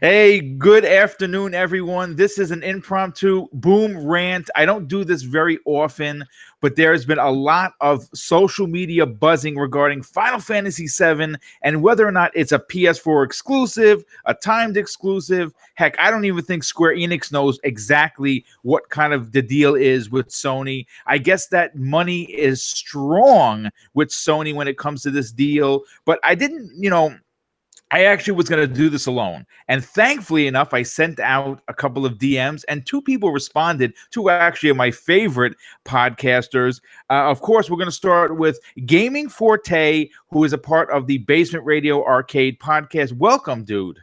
Hey, good afternoon, everyone. This is an impromptu Boom rant. I don't do this very often, but there has been a lot of social media buzzing regarding Final Fantasy VII and whether or not it's a PS4 exclusive, a timed exclusive. Heck, I don't even think Square Enix knows exactly what kind of the deal is with Sony. I guess that money is strong with Sony when it comes to this deal, but I didn't, I actually was going to do this alone. And thankfully enough, I sent out a couple of DMs and two people responded, two actually of my favorite podcasters. Of course, we're going to start with Gaming Forte, who is a part of the Basement Radio Arcade podcast. Welcome, dude.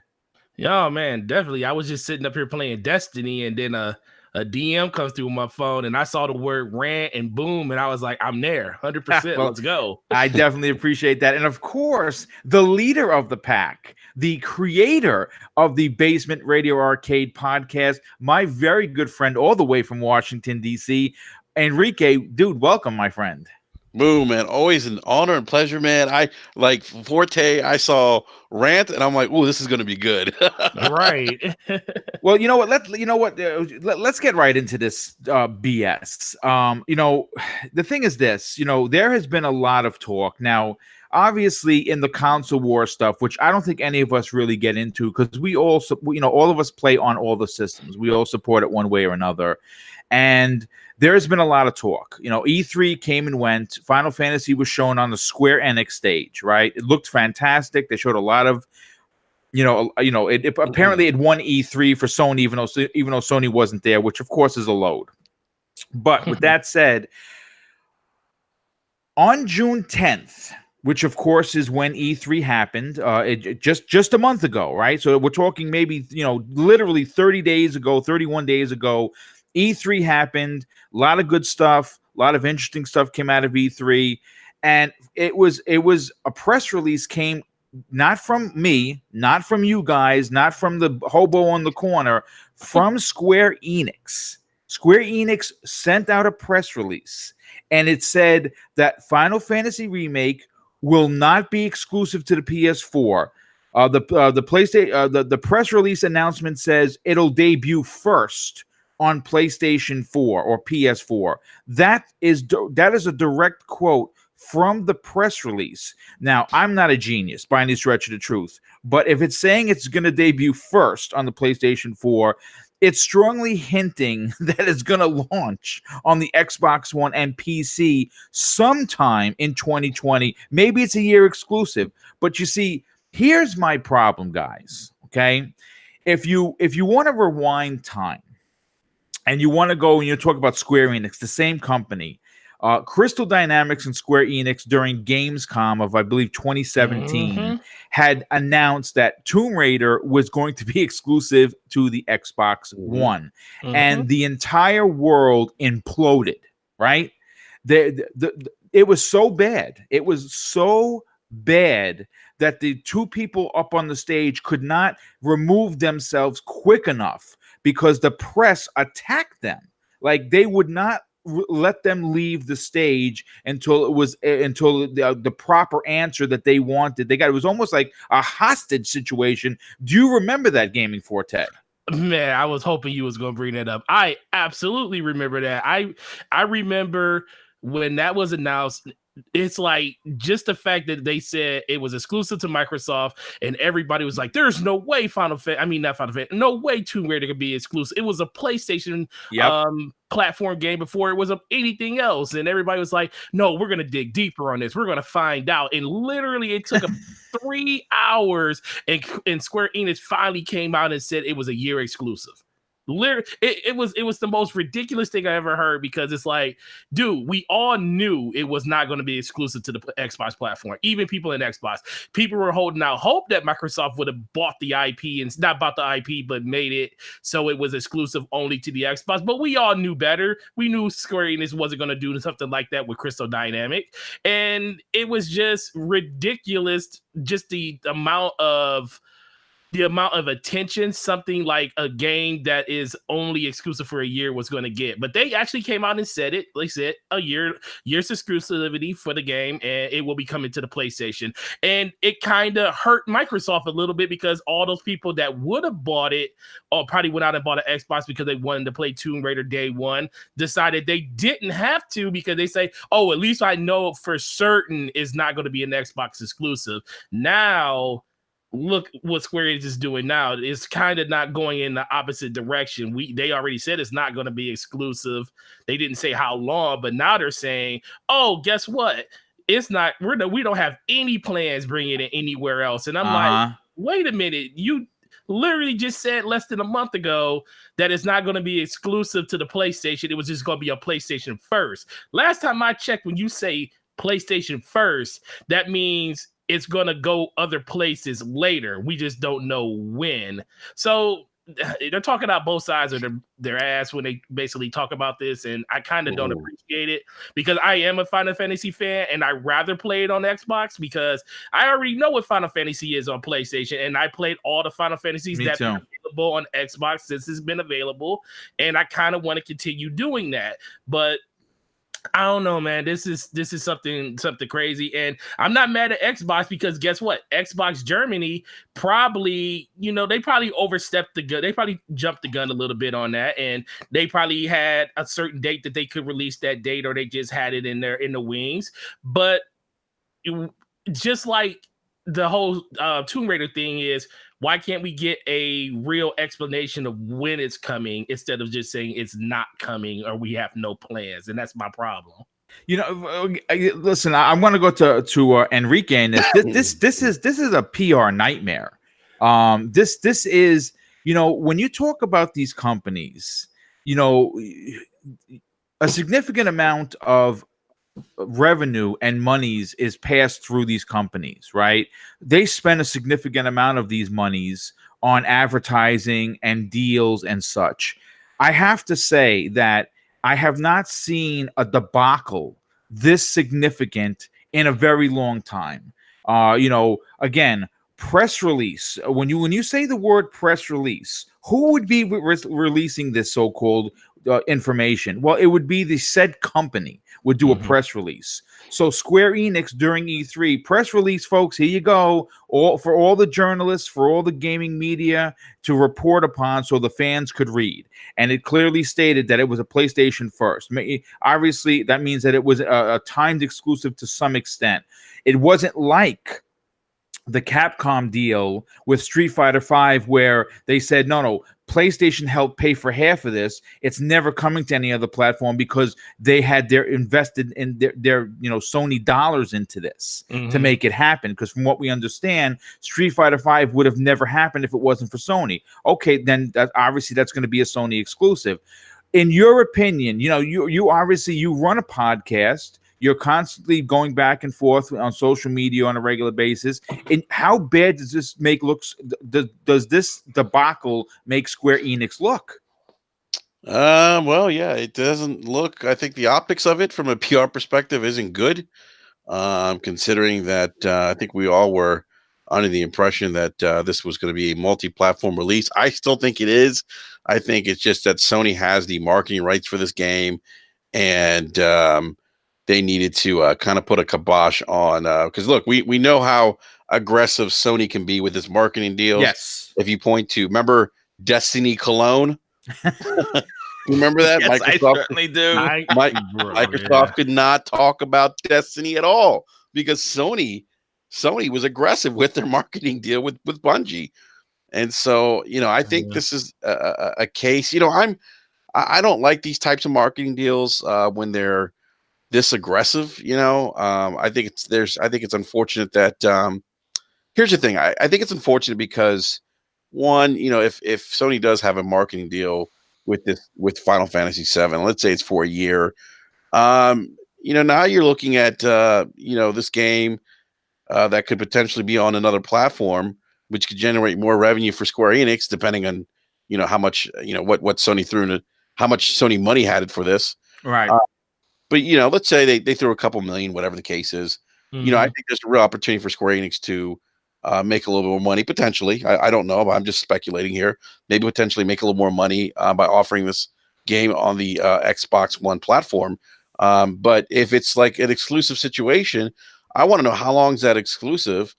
Yo, man, definitely. I was just sitting up here playing Destiny, and then a DM comes through my phone, and I saw the word RANT and boom, and I was like, I'm there, 100%. Well, let's go. I definitely appreciate that. And of course, the leader of the pack, the creator of the Basement Radio Arcade podcast, my very good friend all the way from Washington, D.C., Enrique. Dude, welcome, my friend. Boom, man. Always an honor and pleasure, man. I like Forte. I saw Rant, and I'm like, oh, this is going to be good. Right. Well, you know what? Let's get right into this BS. The thing is this. There has been a lot of talk now. Obviously, in the console war stuff, which I don't think any of us really get into, because we also, all of us play on all the systems. We all support it one way or another, and there's been a lot of talk. E3 came and went. Final Fantasy was shown on the Square Enix stage, right? It looked fantastic. They showed a lot of, apparently it won E3 for Sony, even though Sony wasn't there, which of course is a load. But with that said, on June 10th, which of course is when E3 happened, just a month ago, right? So we're talking maybe, literally 30 days ago, 31 days ago, E3 happened. A lot of good stuff, a lot of interesting stuff came out of E3, and it was a press release came not from me, not from you guys, not from the hobo on the corner, from Square Enix. Square Enix sent out a press release, and it said that Final Fantasy Remake will not be exclusive to the PS4. The PlayStation, the press release announcement says it'll debut first on PlayStation 4 or PS4. That is a direct quote from the press release. Now, I'm not a genius by any stretch of the truth, but if it's saying it's going to debut first on the PlayStation 4, it's strongly hinting that it's going to launch on the Xbox One and PC sometime in 2020. Maybe it's a year exclusive, but you see, here's my problem, guys. Okay, if you want to rewind time, and you want to go and you talk about Square Enix, the same company, Crystal Dynamics and Square Enix during Gamescom of, I believe, 2017 had announced that Tomb Raider was going to be exclusive to the Xbox One. And the entire world imploded, right? It was so bad. It was so bad that the two people up on the stage could not remove themselves quick enough, because the press attacked them. Like, they would not let them leave the stage until the proper answer that they wanted. They got, it was almost like a hostage situation. Do you remember that, Gaming Forte? Man, I was hoping you was going to bring that up. I absolutely remember that. I remember when that was announced. It's like just the fact that they said it was exclusive to Microsoft, and everybody was like, "There's no way no way Tomb Raider could be exclusive." It was a PlayStation platform game before it was anything else, and everybody was like, "No, we're gonna dig deeper on this. We're gonna find out." And literally, it took 3 hours, and Square Enix finally came out and said it was a year exclusive. Literally, it was the most ridiculous thing I ever heard, because it's like, dude, we all knew it was not going to be exclusive to the Xbox platform. Even people in Xbox, people were holding out hope that Microsoft would have bought the IP, and not bought the IP, but made it so it was exclusive only to the Xbox. But we all knew better. We knew Square Enix wasn't going to do something like that with Crystal Dynamics, and it was just ridiculous. Just the amount of the amount of attention something like a game that is only exclusive for a year was going to get. But they actually came out and said it. They said year's exclusivity for the game, and it will be coming to the PlayStation. And it kind of hurt Microsoft a little bit because all those people that would have bought it or probably went out and bought an Xbox because they wanted to play Tomb Raider day one decided they didn't have to because they say, oh, at least I know for certain it's not going to be an Xbox exclusive. Now, look what Square Enix is doing now. It's kind of not going in the opposite direction. They already said it's not going to be exclusive. They didn't say how long, but now they're saying, "Oh, guess what? It's not. We don't have any plans bringing it anywhere else." And I'm like, "Wait a minute! You literally just said less than a month ago that it's not going to be exclusive to the PlayStation. It was just going to be a PlayStation first. Last time I checked, when you say PlayStation first, that means it's going to go other places later. We just don't know when." So they're talking out both sides of their ass when they basically talk about this. And I kind of don't appreciate it because I am a Final Fantasy fan and I rather play it on Xbox because I already know what Final Fantasy is on PlayStation. And I played all the Final Fantasies that are available on Xbox since it's been available. And I kind of want to continue doing that. But I don't know, man. This is something crazy, and I'm not mad at Xbox because guess what? Xbox Germany probably, they probably overstepped the gun. They probably jumped the gun a little bit on that, and they probably had a certain date that they could release that date, or they just had it in the wings. But just like the whole Tomb Raider thing is, why can't we get a real explanation of when it's coming instead of just saying it's not coming or we have no plans? And that's my problem. Listen, I want to go to Enrique and this is a PR nightmare. This is, when you talk about these companies, a significant amount of revenue and monies is passed through these companies, right? They spend a significant amount of these monies on advertising and deals and such. I have to say that I have not seen a debacle this significant in a very long time. Again, press release. When you say the word press release, who would be releasing this so-called information? Well, it would be the said company would do a press release. So Square Enix during E3 press release, folks, here you go, for all the journalists, for all the gaming media to report upon so the fans could read. And it clearly stated that it was a PlayStation first. Obviously, that means that it was a timed exclusive to some extent. It wasn't like the Capcom deal with Street Fighter V, where they said, no, PlayStation helped pay for half of this. It's never coming to any other platform because they had their invested in their Sony dollars into this to make it happen. Because from what we understand, Street Fighter V would have never happened if it wasn't for Sony. Okay, then obviously that's going to be a Sony exclusive. In your opinion, you obviously you run a podcast. You're constantly going back and forth on social media on a regular basis. And how bad does this does this debacle make Square Enix look? Well, yeah, it doesn't look. I think the optics of it from a PR perspective isn't good. Considering that I think we all were under the impression that this was going to be a multi-platform release. I still think it is. I think it's just that Sony has the marketing rights for this game, and they needed to kind of put a kibosh on, because look, we know how aggressive Sony can be with its marketing deals. Yes. If you point to, remember Destiny Cologne? Remember that? Yes, Microsoft, I certainly do. Microsoft could not talk about Destiny at all because Sony was aggressive with their marketing deal with Bungie. And so, I think this is a case, I don't like these types of marketing deals when they're this aggressive, I think it's unfortunate that here's the thing. I think it's unfortunate because one, if Sony does have a marketing deal with Final Fantasy VII, let's say it's for a year, now you're looking at this game that could potentially be on another platform, which could generate more revenue for Square Enix, depending on how much what Sony threw in it, how much Sony money had it for this, right? But let's say they threw a couple million, whatever the case is. I think there's a real opportunity for Square Enix to make a little bit more money potentially. I don't know, but I'm just speculating here. Maybe potentially make a little more money by offering this game on the Xbox One platform. But if it's like an exclusive situation, I want to know how long is that exclusive,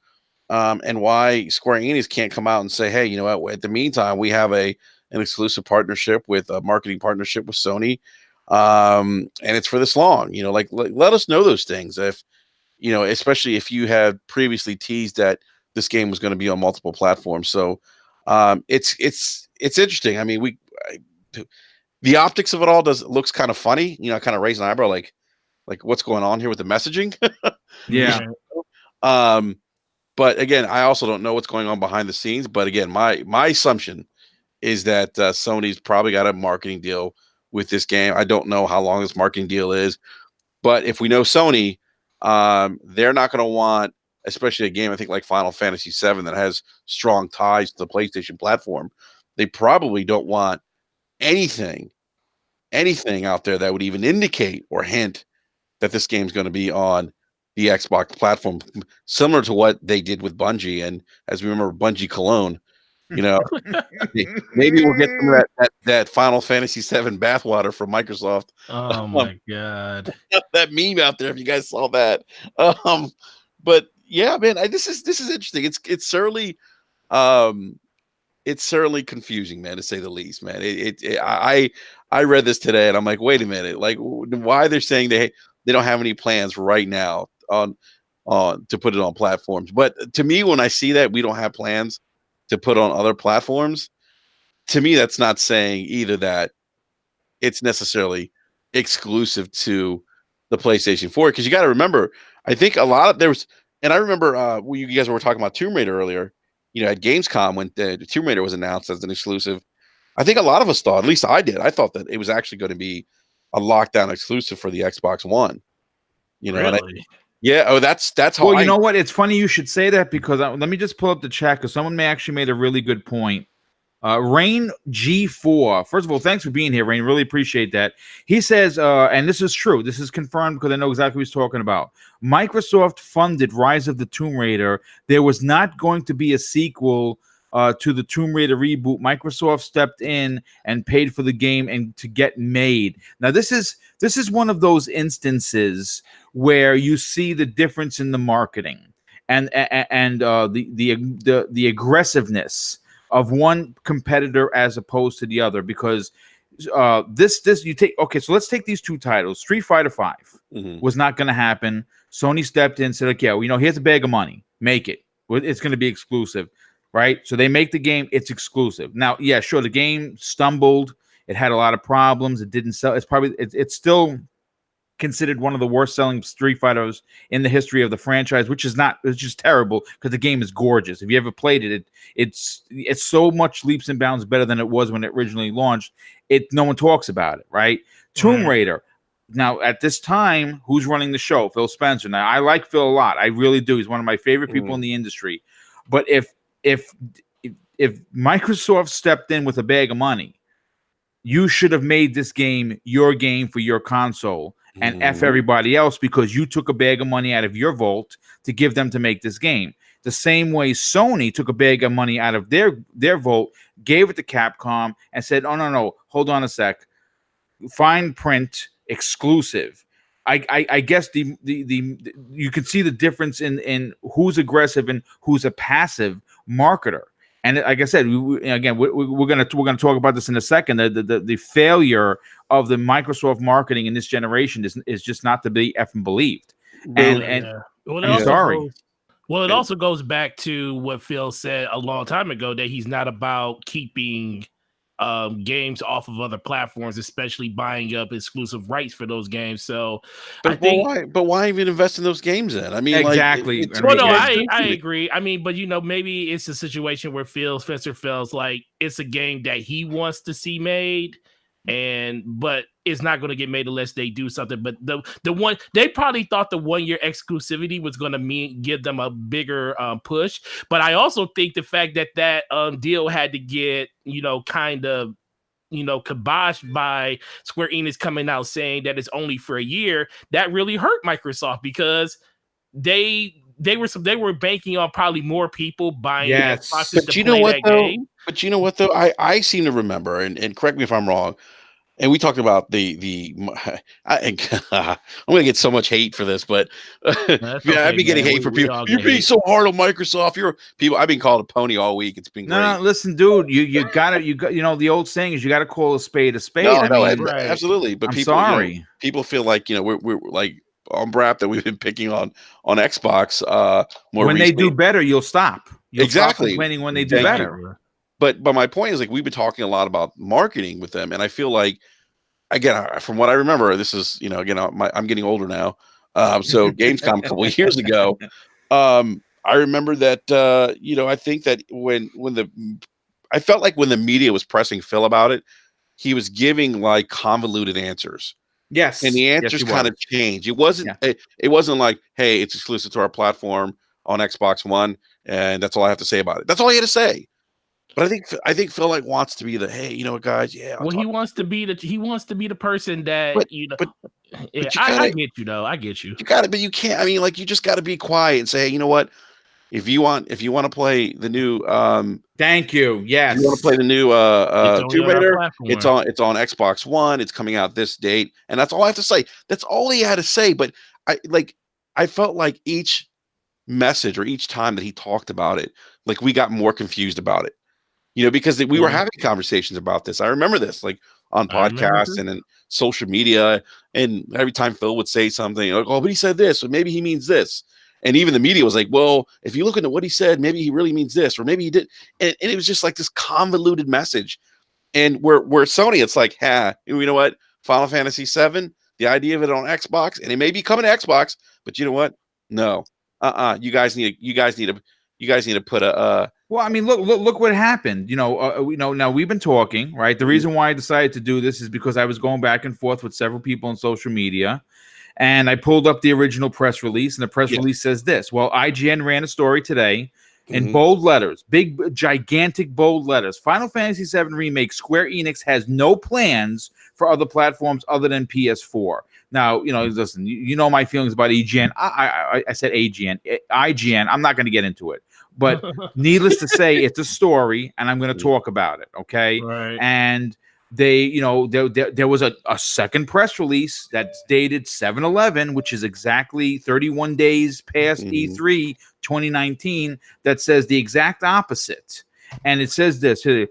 and why Square Enix can't come out and say, hey, you know what? At the meantime, we have an exclusive partnership with a marketing partnership with Sony, and it's for this long. You know, like let us know those things. If you know, especially if you had previously teased that this game was going to be on multiple platforms. So it's interesting. I mean, the optics of it all looks kind of funny. You know, kind of raise an eyebrow, like what's going on here with the messaging. Yeah. But again, I also don't know what's going on behind the scenes. But again, my assumption is that Sony's probably got a marketing deal with this game. I don't know how long this marketing deal is, but if we know Sony, they're not going to want, especially a game I think like Final Fantasy VII that has strong ties to the PlayStation platform. They probably don't want anything out there that would even indicate or hint that this game's going to be on the Xbox platform, similar to what they did with Bungie. And as we remember, Bungie Cologne, you know, maybe we'll get some of that Final Fantasy VII bathwater from Microsoft. Oh my god, that meme out there! If you guys saw that, but yeah, man, this is interesting. It's certainly confusing, man, to say the least, man. I read this today and I'm like, wait a minute, like why they're saying they don't have any plans right now on to put it on platforms. But to me, when I see that we don't have plans to put on other platforms, to me that's not saying either that it's necessarily exclusive to the PlayStation 4, because you got to remember, I think a lot of and I remember you guys were talking about Tomb Raider earlier, you know, at Gamescom when the Tomb Raider was announced as an exclusive. I think a lot of us thought, at least I did, I thought that it was actually going to be a lockdown exclusive for the Xbox One. You know, really? That's how. Well, you know what? It's funny you should say that, because let me just pull up the chat, because someone may actually made a really good point. Rain G4. First of all, thanks for being here, Rain. Really appreciate that. He says, and this is true. This is confirmed because I know exactly what he's talking about. Microsoft funded Rise of the Tomb Raider. There was not going to be a sequel to the Tomb Raider reboot. Microsoft stepped in and paid for the game and to get made. Now, this is one of those instances where you see the difference in the marketing and the aggressiveness of one competitor as opposed to the other, because you take, okay, so let's take these two titles. Street Fighter V was not going to happen. Sony stepped in and said, okay, well, you know, here's a bag of money, make it. It's going to be exclusive, right? So they make the game, it's exclusive. Now, yeah, sure, the game stumbled. It had a lot of problems. It didn't sell. It's still considered one of the worst selling Street Fighters in the history of the franchise, which is not, it's just terrible, because the game is gorgeous. If you ever played it, it's so much leaps and bounds better than it was when it originally launched. No one talks about it, right? Tomb Raider. Now, at this time, who's running the show? Phil Spencer. Now, I like Phil a lot. I really do. He's one of my favorite people in the industry. But if Microsoft stepped in with a bag of money, you should have made this game your game for your console, and F everybody else, because you took a bag of money out of your vault to give them to make this game. The same way Sony took a bag of money out of their vault, gave it to Capcom, and said, oh, no, hold on a sec. Fine print, exclusive. I guess you can see the difference in who's aggressive and who's a passive marketer. And like I said, we're gonna talk about this in a second. The failure of the Microsoft marketing in this generation is just not to be effing believed. And well, I'm sorry. It also goes back to what Phil said a long time ago, that he's not about keeping games off of other platforms, especially buying up exclusive rights for those games. So, but why even invest in those games then? I mean, exactly. I agree. I mean, but you know, maybe it's a situation where Phil Spencer feels like it's a game that he wants to see made, but it's not going to get made unless they do something. But the one, they probably thought the 1 year exclusivity was going to give them a bigger push. But I also think the fact that deal had to get, kind of, kiboshed by Square Enix coming out saying that it's only for a year, that really hurt Microsoft, because they they were banking on probably more people buying Xboxes but to you know play what that though? game. But you know what though? I seem to remember, and correct me if I'm wrong. And we talked about I'm gonna get so much hate for this, but That's okay, I've been getting man. hate for We people. all You're get being hate. so hard on Microsoft. I've been called a pony all week. It's been great. No, listen, dude, you got the old saying is you got to call a spade a spade. No, I mean, absolutely. But I'm people, sorry. People feel like we're like on Brap that we've been picking on Xbox more when recently. they do better, you'll stop. You'll stop complaining when they do Thank better. you. But my point is, like, we've been talking a lot about marketing with them, and I feel like, again, from what I remember, this is again, I'm getting older now. So Gamescom a couple of years ago, I remember that I think that I felt like when the media was pressing Phil about it, he was giving like convoluted answers. Yes, and the answers kind of changed. It wasn't it wasn't like, hey, it's exclusive to our platform on Xbox One, and that's all I have to say about it. That's all he had to say. But I think Phil like wants to be the, hey, you know what, guys, he wants to be the person that I get you though. I get you. You got it, but you can't. I mean, like, you just got to be quiet and say, hey, you know what? If you want to play the new thank you. Yes. If you want to play the new Tomb Raider, it's on Xbox One. It's coming out this date. And that's all I have to say. That's all he had to say. But I felt like each message or each time that he talked about it, like, we got more confused about it. Because we were having conversations about this. I remember this, like, on podcasts and in social media. And every time Phil would say something, like, oh, but he said this, or maybe he means this. And even the media was like, well, if you look into what he said, maybe he really means this, or maybe he did. And it was just like this convoluted message. And we're Sony, it's like, you know what? Final Fantasy VII, the idea of it on Xbox, and it may be coming to Xbox, but you know what? No. You guys need to put a well, I mean, look what happened. Now we've been talking, right? The reason why I decided to do this is because I was going back and forth with several people on social media, and I pulled up the original press release, and the press release says this. Well, IGN ran a story today in bold letters, big, gigantic bold letters. Final Fantasy VII Remake, Square Enix has no plans for other platforms other than PS4. Now, listen, you know my feelings about EGN. I said AGN, IGN. I'm not going to get into it. But needless to say, it's a story, and I'm going to talk about it, okay? Right. And they, there was a second press release that's dated 7/11, which is exactly 31 days past E3 2019, that says the exact opposite. And it says this, Square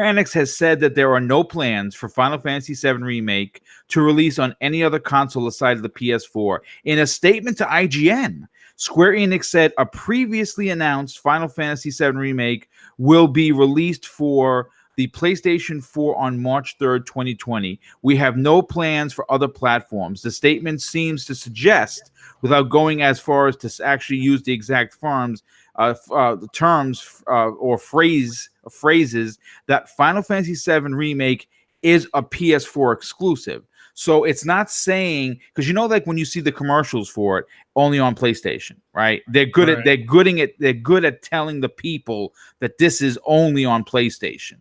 Enix has said that there are no plans for Final Fantasy VII Remake to release on any other console aside of the PS4. In a statement to IGN, Square Enix said a previously announced Final Fantasy VII Remake will be released for the PlayStation 4 on March 3rd, 2020. We have no plans for other platforms. The statement seems to suggest, without going as far as to actually use the exact terms or phrases, that Final Fantasy VII Remake is a PS4 exclusive. So it's not saying, because like when you see the commercials for it, only on PlayStation, right? They're good at telling the people that this is only on PlayStation.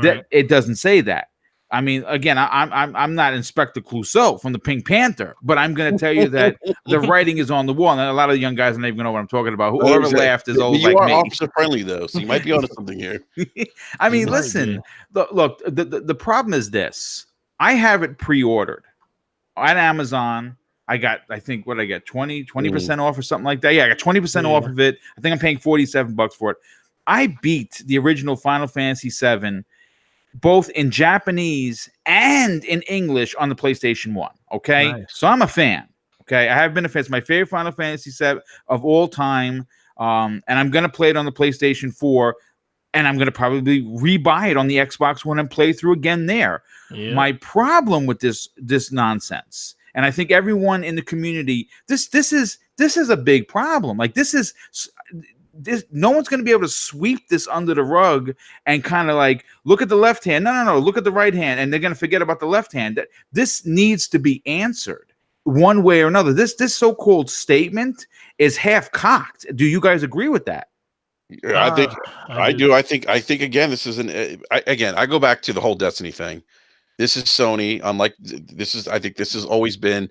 That it doesn't say that. I mean, again, I'm not Inspector Clouseau from the Pink Panther, but I'm going to tell you that the writing is on the wall, and a lot of young guys don't even know what I'm talking about. Whoever laughed is old like me. You are officer friendly though, so you might be onto something here. I mean, listen, look, the problem is this. I have it pre-ordered on Amazon. I think 20% off or something like that. Yeah, I got 20% off of it. I think I'm paying $47 for it. I beat the original Final Fantasy VII both in Japanese and in English on the PlayStation 1. Okay. Nice. So I'm a fan. Okay. I have been a fan. It's my favorite Final Fantasy VII of all time. And I'm going to play it on the PlayStation 4. And I'm going to probably rebuy it on the Xbox One and play through again there. Yeah. My problem with this nonsense, and I think everyone in the community, this is a big problem. Like, this, no one's going to be able to sweep this under the rug and kind of like, look at the left hand. No, look at the right hand. And they're going to forget about the left hand. That this needs to be answered one way or another. This so-called statement is half cocked. Do you guys agree with that? I think I do. I think again, this is I go back to the whole Destiny thing. This is Sony. I think this has always been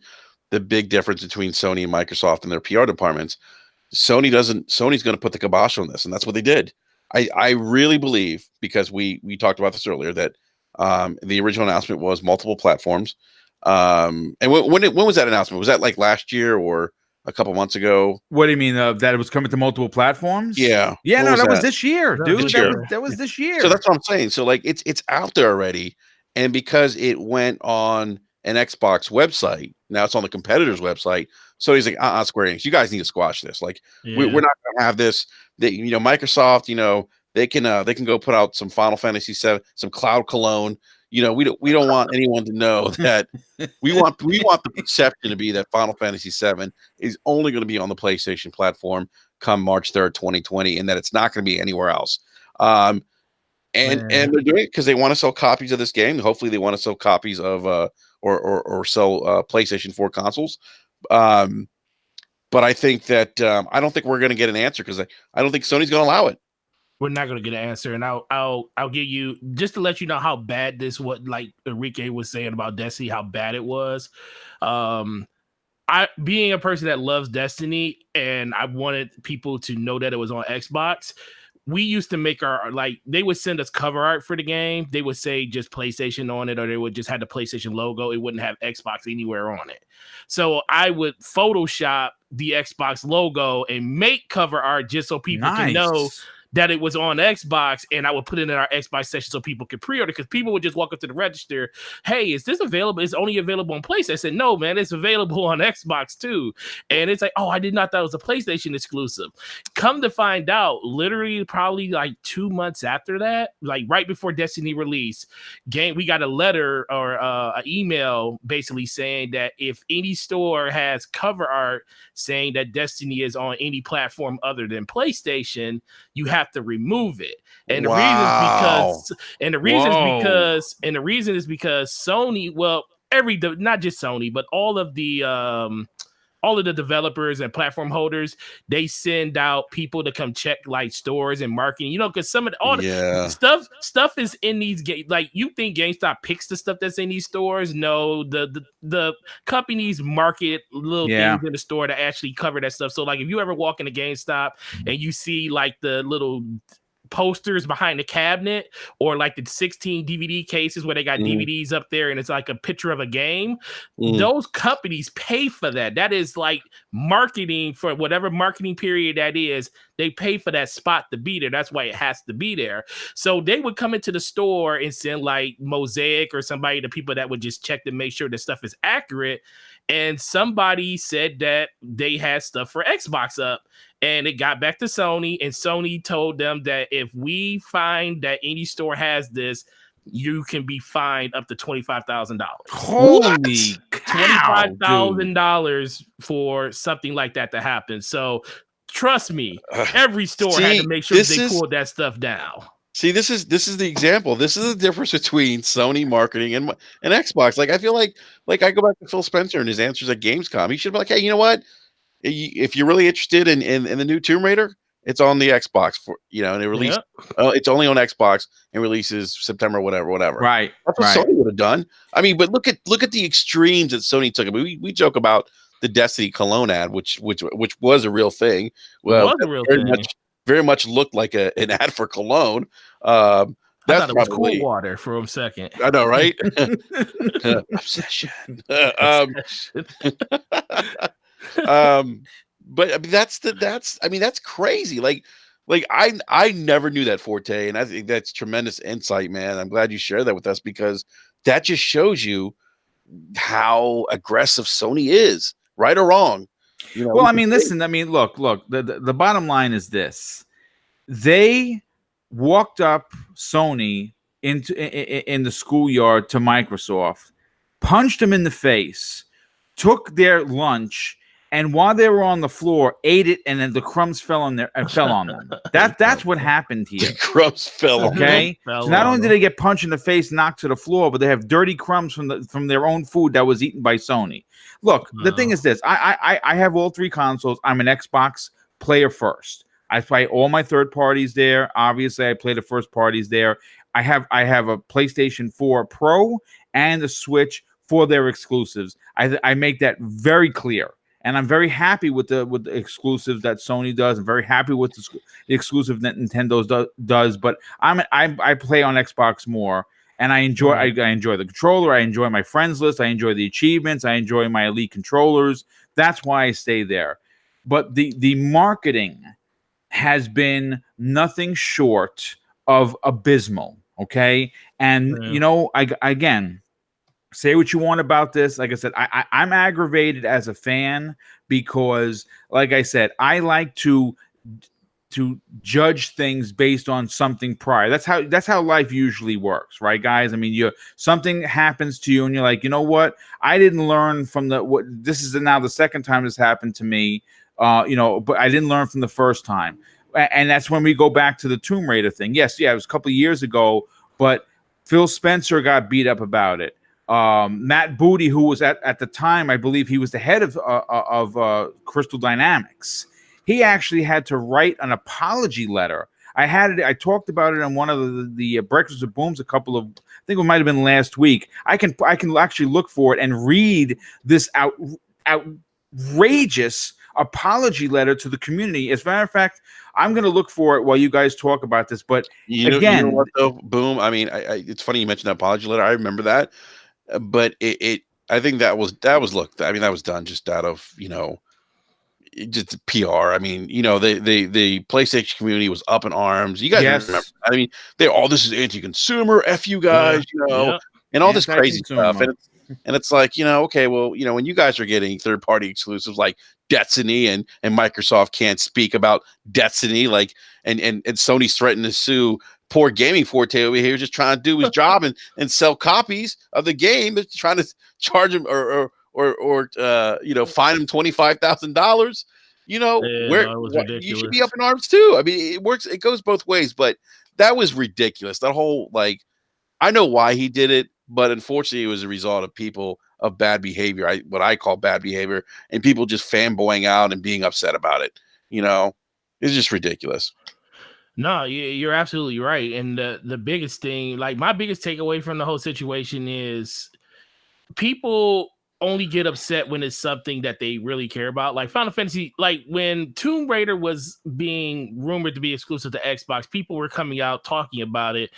the big difference between Sony and Microsoft and their PR departments. Sony's going to put the kibosh on this, and that's what they did. I really believe, because we talked about this earlier, that the original announcement was multiple platforms. And when was that announcement? Was that like last year or a couple months ago? What do you mean that it was coming to multiple platforms? Yeah. Yeah, no, that was this year, dude. This year. That was this year. So that's what I'm saying. So like it's out there already, and because it went on an Xbox website, now it's on the competitor's website. So he's like, Square Enix, you guys need to squash this. Like we're not going to have this. That Microsoft, they can go put out some Final Fantasy VII, some Cloud Cologne. We don't want anyone to know that we want the perception to be that Final Fantasy VII is only going to be on the PlayStation platform come March 3rd, 2020, and that it's not going to be anywhere else. And they're doing it because they want to sell copies of this game. Hopefully, they want to sell copies of or sell PlayStation 4 consoles. But I think that I don't think we're going to get an answer, because I don't think Sony's going to allow it. We're not going to get an answer, and I'll give you, just to let you know how bad this, what like Enrique was saying about Destiny, how bad it was. I, being a person that loves Destiny, and I wanted people to know that it was on Xbox. We used to make our, like, they would send us cover art for the game. They would say just PlayStation on it, or they would just have the PlayStation logo. It wouldn't have Xbox anywhere on it. So I would Photoshop the Xbox logo and make cover art just so people can know that it was on Xbox, and I would put it in our Xbox section so people could pre-order, because people would just walk up to the register. Hey, is this available? It's only available on PlayStation. I said, no, man, it's available on Xbox too. And it's like, oh, I did not thought it was a PlayStation exclusive. Come to find out, literally probably like 2 months after that, like right before Destiny release, we got a letter or an email basically saying that if any store has cover art saying that Destiny is on any platform other than PlayStation, you have to remove it. And the reason is because Sony, well, not just Sony, but all of the developers and platform holders, they send out people to come check like stores and marketing, because some of the stuff is in these games. Like, you think GameStop picks the stuff that's in these stores? No, the companies market little things in the store to actually cover that stuff. So like, if you ever walk in a GameStop and you see like the little posters behind the cabinet, or like the 16 DVD cases where they got DVDs up there and it's like a picture of a game, those companies pay for that. That is like marketing for whatever marketing period that is. They pay for that spot to be there. That's why it has to be there. So they would come into the store and send like Mosaic or somebody, the people that would just check to make sure the stuff is accurate. And somebody said that they had stuff for Xbox up, and it got back to Sony, and Sony told them that if we find that any store has this, you can be fined up to $25,000. Holy cow, $25,000 for something like that to happen. So trust me, every store had to make sure they pulled that stuff down. See, this is the example. This is the difference between Sony marketing and Xbox. Like, I feel like I go back to Phil Spencer and his answers at Gamescom. He should be like, hey, you know what? If you're really interested in the new Tomb Raider, it's on the Xbox and it released. It's only on Xbox and releases September, whatever. Right. That's what Sony would have done. I mean, but look at the extremes that Sony took. I mean, we joke about the Destiny cologne ad, which was a real thing. Well, it was a real thing. Very much looked like an ad for cologne. I thought it was cool water for a second. I know, right? Obsession. But I mean, that's crazy. Like I never knew that forte, and I think that's tremendous insight, man. I'm glad you shared that with us, because that just shows you how aggressive Sony is, right or wrong. Well, I mean, listen. I mean, look. The bottom line is this: they walked up Sony in the schoolyard to Microsoft, punched them in the face, took their lunch, and while they were on the floor, ate it, and then the crumbs fell on them. That's what happened here. The crumbs fell. Okay. So not only did they get punched in the face, knocked to the floor, but they have dirty crumbs from their own food that was eaten by Sony. Look, the thing is this: I have all three consoles. I'm an Xbox player first. I play all my third parties there. Obviously, I play the first parties there. I have a PlayStation 4 Pro and a Switch for their exclusives. I make that very clear. And I'm very happy with the exclusives that Sony does. I'm very happy with the exclusive that Nintendo does. But I play on Xbox more, and I enjoy I enjoy the controller. I enjoy my friends list. I enjoy the achievements. I enjoy my elite controllers. That's why I stay there. But the marketing has been nothing short of abysmal. Okay, and again. Say what you want about this. Like I said, I'm aggravated as a fan because, like I said, I like to judge things based on something prior. That's how life usually works, right, guys? I mean, something happens to you, and you're like, you know what? I didn't learn from this is now the second time this happened to me. But I didn't learn from the first time, and that's when we go back to the Tomb Raider thing. Yes, it was a couple of years ago, but Phil Spencer got beat up about it. Matt Booty, who was at the time, I believe he was the head of Crystal Dynamics. He actually had to write an apology letter. I talked about it on one of the Breakfast with Booms I think it might have been last week. I can actually look for it and read this outrageous apology letter to the community. As a matter of fact, I'm going to look for it while you guys talk about this. But you know what though, Boom? I mean, it's funny you mentioned that apology letter. I remember that. But I think that was look. I mean, that was done just out of just PR. I mean, the PlayStation community was up in arms. You guys remember? I mean, this is anti-consumer. F you guys, and all this crazy stuff. And it's like, okay, well, when you guys are getting third-party exclusives like Destiny and Microsoft can't speak about Destiny, like and Sony's threatened to sue poor Gaming Forte over here, just trying to do his job and sell copies of the game. That's trying to charge him or fine him $25,000. You should be up in arms too. I mean, it works. It goes both ways. But that was ridiculous. That whole I know why he did it, but unfortunately, it was a result of people of bad behavior. What I call bad behavior, and people just fanboying out and being upset about it. It's just ridiculous. No, you're absolutely right. And the biggest thing, my biggest takeaway from the whole situation is people only get upset when it's something that they really care about. Like Final Fantasy, when Tomb Raider was being rumored to be exclusive to Xbox, people were coming out talking about it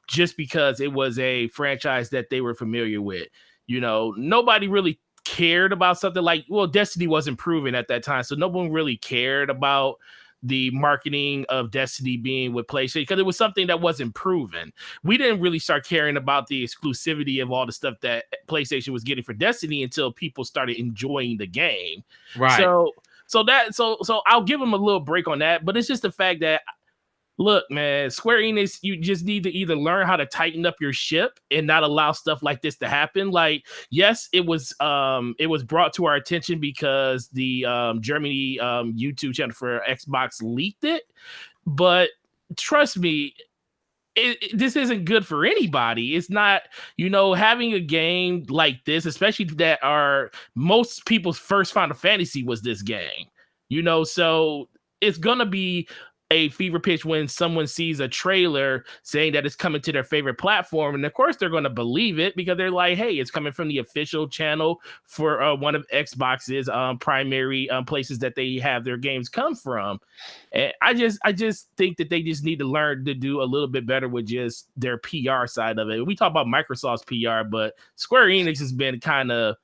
just because it was a franchise that they were familiar with. Nobody really cared about something Destiny wasn't proven at that time. So no one really cared about the marketing of Destiny being with PlayStation because it was something that wasn't proven. We didn't really start caring about the exclusivity of all the stuff that PlayStation was getting for Destiny until people started enjoying the game. Right. So I'll give them a little break on that, but it's just the fact that, look, man, Square Enix, you just need to either learn how to tighten up your ship and not allow stuff like this to happen. Yes, it was brought to our attention because the Germany YouTube channel for Xbox leaked it, but trust me, this isn't good for anybody. It's not, having a game like this, especially that are most people's first Final Fantasy was this game, so it's gonna be a fever pitch when someone sees a trailer saying that it's coming to their favorite platform. And of course they're going to believe it because they're like, hey, it's coming from the official channel for one of Xbox's primary places that they have their games come from. And I just think that they just need to learn to do a little bit better with just their PR side of it. We talk about Microsoft's PR, but Square Enix has been kind of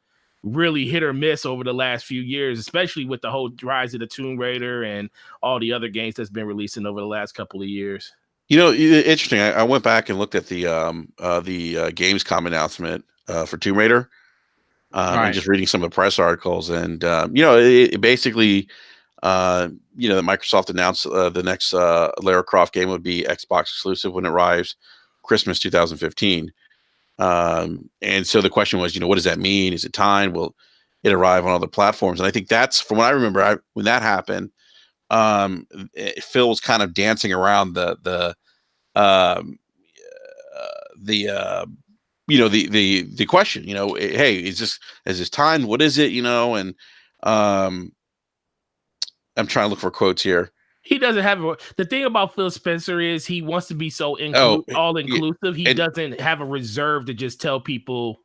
really hit or miss over the last few years, especially with the whole rise of the Tomb Raider and all the other games that's been releasing over the last couple of years. Interesting. I went back and looked at the Gamescom announcement for Tomb Raider, and just reading some of the press articles, and it basically, that Microsoft announced the next Lara Croft game would be Xbox exclusive when it arrives Christmas 2015. And so the question was, what does that mean? Is it time? Will it arrive on other platforms? And I think that's, from what I remember, when that happened, Phil was kind of dancing around the question. Hey, is this time? What is it? And I'm trying to look for quotes here. He doesn't have the thing about Phil Spencer is he wants to be so all inclusive. He doesn't have a reserve to just tell people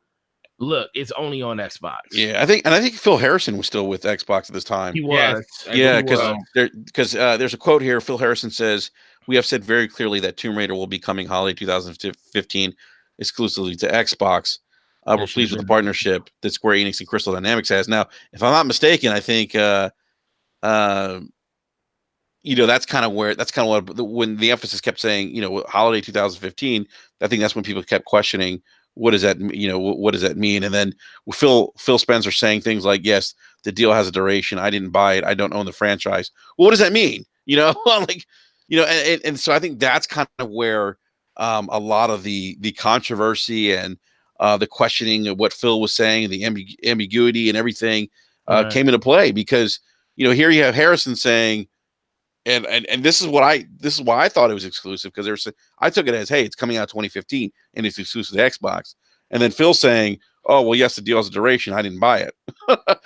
look, it's only on Xbox. Yeah, I think Phil Harrison was still with Xbox at this time. He was. Yeah, because there's a quote here. Phil Harrison says, "We have said very clearly that Tomb Raider will be coming holiday 2015 exclusively to Xbox. We're pleased with the partnership that Square Enix and Crystal Dynamics has." Now, if I'm not mistaken, I think that's kind of what when the emphasis kept saying, holiday 2015. I think that's when people kept questioning, what does that what does that mean? And then Phil Spencer saying things like, yes, the deal has a duration. I didn't buy it. I don't own the franchise. Well, what does that mean? And so I think that's kind of where a lot of the controversy and the questioning of what Phil was saying, the ambiguity and everything came into play, because here you have Harrison saying, and this is why I thought it was exclusive, because I took it as, hey, it's coming out 2015 and it's exclusive to Xbox, and then Phil saying, oh well, yes, the deal has a duration. I didn't buy it.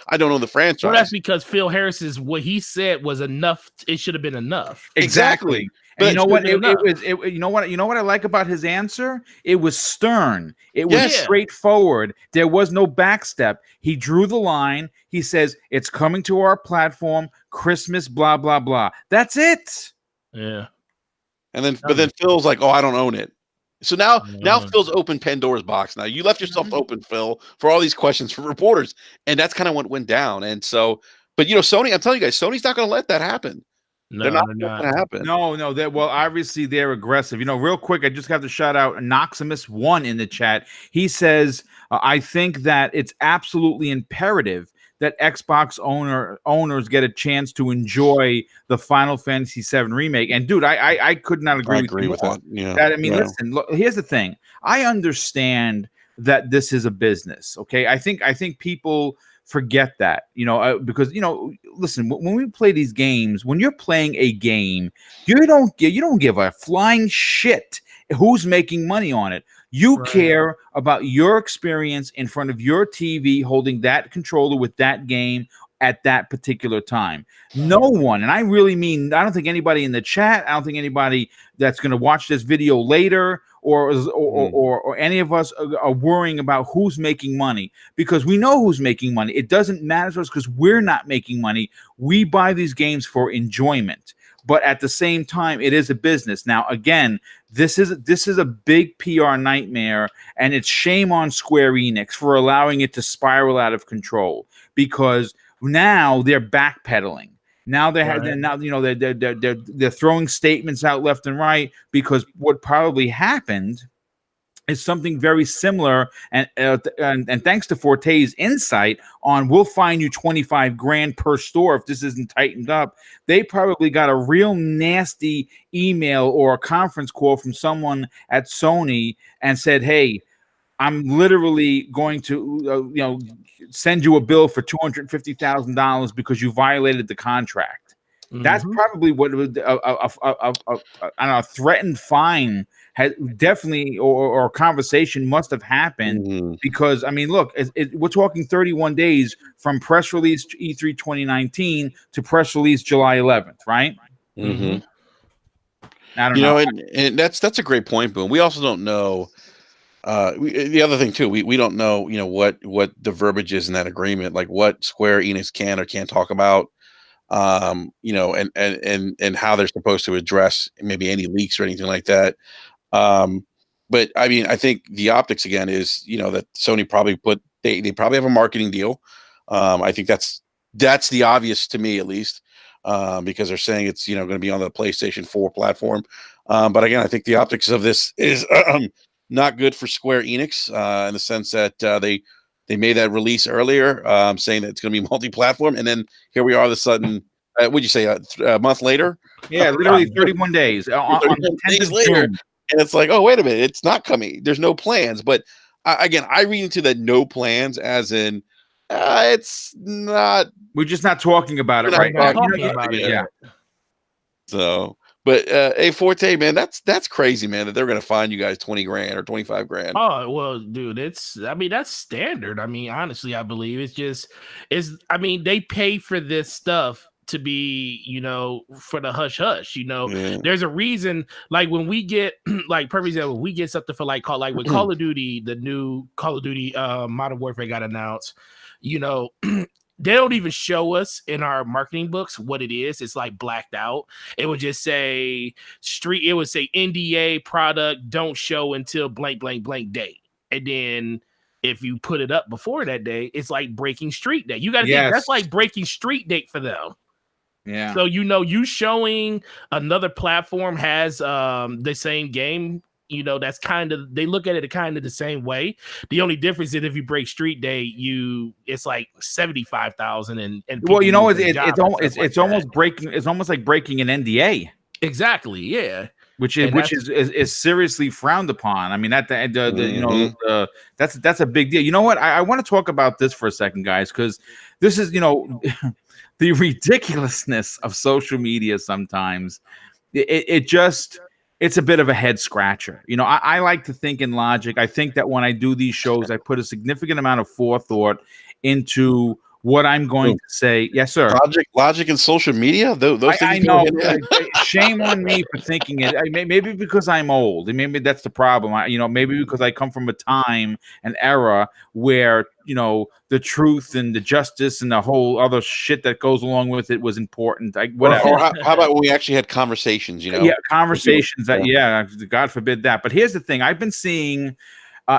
I don't own the franchise. Well, that's because Phil Harrison's what he said was enough. It should have been enough. Exactly. And you know what? You know what I like about his answer? It was stern. It was straightforward. There was no backstep. He drew the line. He says it's coming to our platform, Christmas, blah blah blah. That's it. Yeah. And then, but then Phil's like, "Oh, I don't own it." So now Phil's opened Pandora's box. Now you left yourself open, Phil, for all these questions from reporters, and that's kind of what went down. And so, but Sony, I'm telling you guys, Sony's not going to let that happen. No, they're not going to happen. No. Well, obviously they're aggressive. Real quick, I just have to shout out Noximus1 in the chat. He says, I think that it's absolutely imperative that Xbox owners get a chance to enjoy the Final Fantasy VII remake. And dude, I could not agree with that. Yeah. Listen, look, here's the thing. I understand that this is a business. Okay, I think people forget that, because listen, when we play these games, when you're playing a game, you don't give a flying shit who's making money on it. You care about your experience in front of your TV, holding that controller with that game at that particular time. No one, and I really mean, I don't think anybody in the chat, I don't think anybody that's going to watch this video later or any of us are worrying about who's making money, because we know who's making money. It doesn't matter to us because we're not making money. We buy these games for enjoyment. But at the same time, it is a business. Now, again, this is a big PR nightmare, and it's shame on Square Enix for allowing it to spiral out of control, because now they're backpedaling. Now they're throwing statements out left and right, because what probably happened is something very similar, and thanks to Forte's insight on, we'll fine you $25,000 per store if this isn't tightened up. They probably got a real nasty email or a conference call from someone at Sony and said, "Hey, I'm literally going to send you a bill for $250,000 because you violated the contract." Mm-hmm. That's probably what a threatened fine has definitely, or a conversation must have happened, because look, we're talking 31 days from press release E3 2019 to press release July 11th, right? Mm-hmm. I don't know. And that's a great point, Boom. We also don't know. The other thing too, we don't know, what the verbiage is in that agreement, like what Square Enix can or can't talk about, and how they're supposed to address maybe any leaks or anything like that. But I think the optics again is, that Sony probably they probably have a marketing deal. I think that's the obvious to me, at least, because they're saying it's going to be on the PlayStation 4 platform. But again, I think the optics of this is not good for Square Enix, in the sense that they made that release earlier, saying that it's going to be multi-platform, and then here we are, all of a sudden. Would you say a month later? Yeah, literally 31 days. 31 days later, and it's like, oh, wait a minute, it's not coming. There's no plans. But again, I read into that no plans as in it's not. We're just not talking about it right now. Yeah. So. But hey, Forte, man, that's crazy, man, that they're gonna fine you guys $20,000 or $25,000. Oh well, dude, that's standard. Honestly, I believe they pay for this stuff to be, for the hush hush. There's a reason. Like when we get, like perfect example, we get something for with Call of Duty, the new Call of Duty Modern Warfare got announced. They don't even show us in our marketing books what it is. It's like blacked out. It would just say it would say NDA product, don't show until blank, blank, blank date. And then if you put it up before that day, it's like breaking street date. You got to think that's like breaking street date for them. Yeah. So, you showing another platform has the same game, that's kind of, they look at it kind of the same way. The only difference is if you break street day, it's like 75,000 and well, it's almost breaking. It's almost like breaking an NDA. Exactly. Yeah. Which is seriously frowned upon. I mean, that's a big deal. You know what? I want to talk about this for a second, guys, because this is, the ridiculousness of social media sometimes. It's a bit of a head scratcher. I like to think in logic. I think that when I do these shows, I put a significant amount of forethought into what I'm going to say. Yes, sir. Logic and social media. Those things. I know. Shame on me for thinking it. Maybe because I'm old, and maybe that's the problem. Maybe because I come from a time, an era where the truth and the justice and the whole other shit that goes along with it was important. Whatever. Or how about when we actually had conversations? Yeah, conversations. God forbid that. But here's the thing: I've been seeing.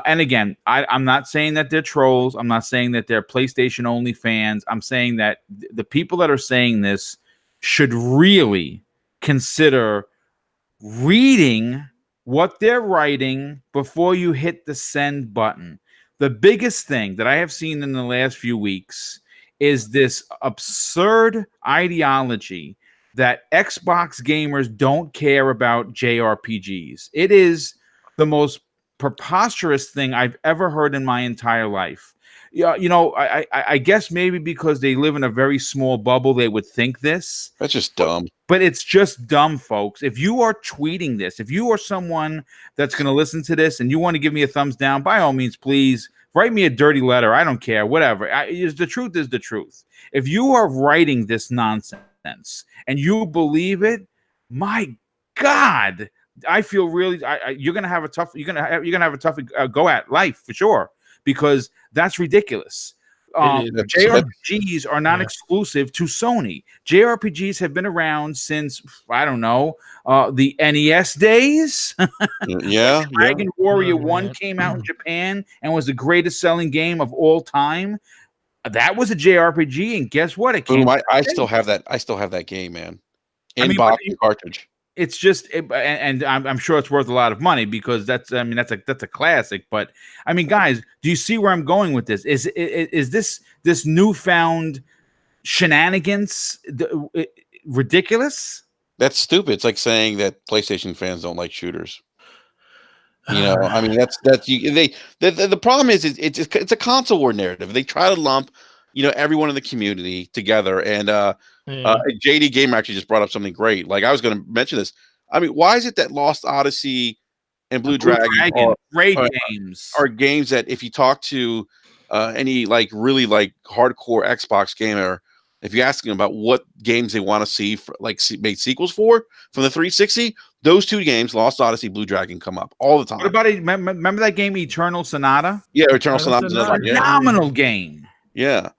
And again, I'm not saying that they're trolls. I'm not saying that they're PlayStation only fans. I'm saying that the people that are saying this should really consider reading what they're writing before you hit the send button. The biggest thing that I have seen in the last few weeks is this absurd ideology that Xbox gamers don't care about JRPGs. It is the most preposterous thing I've ever heard in my entire life. I guess maybe because they live in a very small bubble, they would think this. That's just dumb. But it's just dumb, folks. If you are tweeting this, if you are someone that's going to listen to this and you want to give me a thumbs down, by all means, please write me a dirty letter. I don't care, whatever. The truth is the truth. If you are writing this nonsense and you believe it, my God, I feel really you're gonna have a tough go at life for sure, because that's ridiculous. JRPGs are not exclusive to Sony. JRPGs have been around since I don't know the NES days. Dragon Warrior 1 came out in Japan and was the greatest selling game of all time. That was a JRPG, and guess what? It came. I still have that. I still have that game, man. Box and cartridge. It's just, and I'm sure it's worth a lot of money because that's a classic. But I mean, guys, do you see where I'm going with this? Is this newfound shenanigans ridiculous? That's stupid. It's like saying that PlayStation fans don't like shooters. I mean, the problem is it's a console war narrative. They try to lump everyone in the community together, and JD Gamer actually just brought up something great. Like, I was going to mention this. I mean, why is it that Lost Odyssey and Blue Dragon games are games that if you talk to any really hardcore Xbox gamer, if you ask them about what games they want to see made sequels from the 360, those two games, Lost Odyssey, Blue Dragon, come up all the time. What about it? Remember that game Eternal Sonata? Yeah, Eternal Sonata. Phenomenal game. Yeah.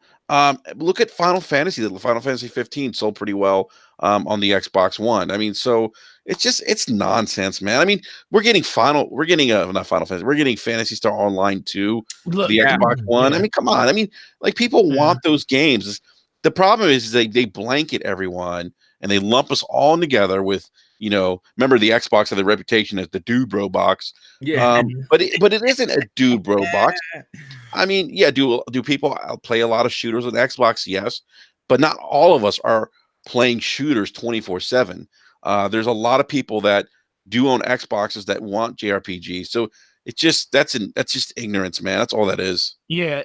Look at Final Fantasy. The Final Fantasy 15 sold pretty well on the Xbox One. I mean, so it's nonsense, man. I mean, we're getting not Final Fantasy. We're getting Phantasy Star Online 2, the Xbox One. I mean, come on. I mean, people want those games. The problem is they blanket everyone and they lump us all together with, remember the Xbox had the reputation as the dude bro box. Yeah. But it isn't a dude bro box. I mean, do people play a lot of shooters with Xbox? Yes, but not all of us are playing shooters 24/7. There's a lot of people that do own Xboxes that want JRPGs. So that's just ignorance, man. That's all that is. Yeah,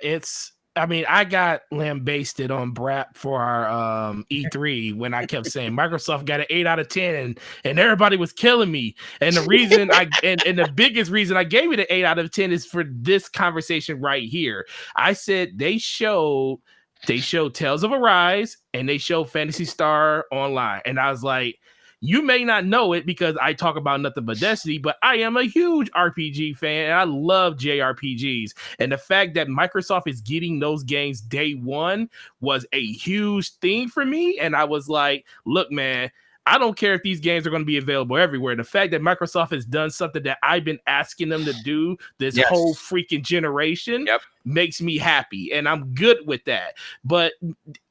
I mean, I got lambasted on BRAP for our E3 when I kept saying Microsoft got an 8 out of 10 and everybody was killing me. And the reason and the biggest reason I gave it an 8 out of 10 is for this conversation right here. I said they showed they showed Tales of Arise and they showed Phantasy Star Online. And I was like, you may not know it because I talk about nothing but Destiny, but I am a huge RPG fan and I love JRPGs. And the fact that Microsoft is getting those games day one was a huge thing for me. And I was like, look, man, I don't care if these games are going to be available everywhere. The fact that Microsoft has done something that I've been asking them to do this whole freaking generation makes me happy. And I'm good with that. But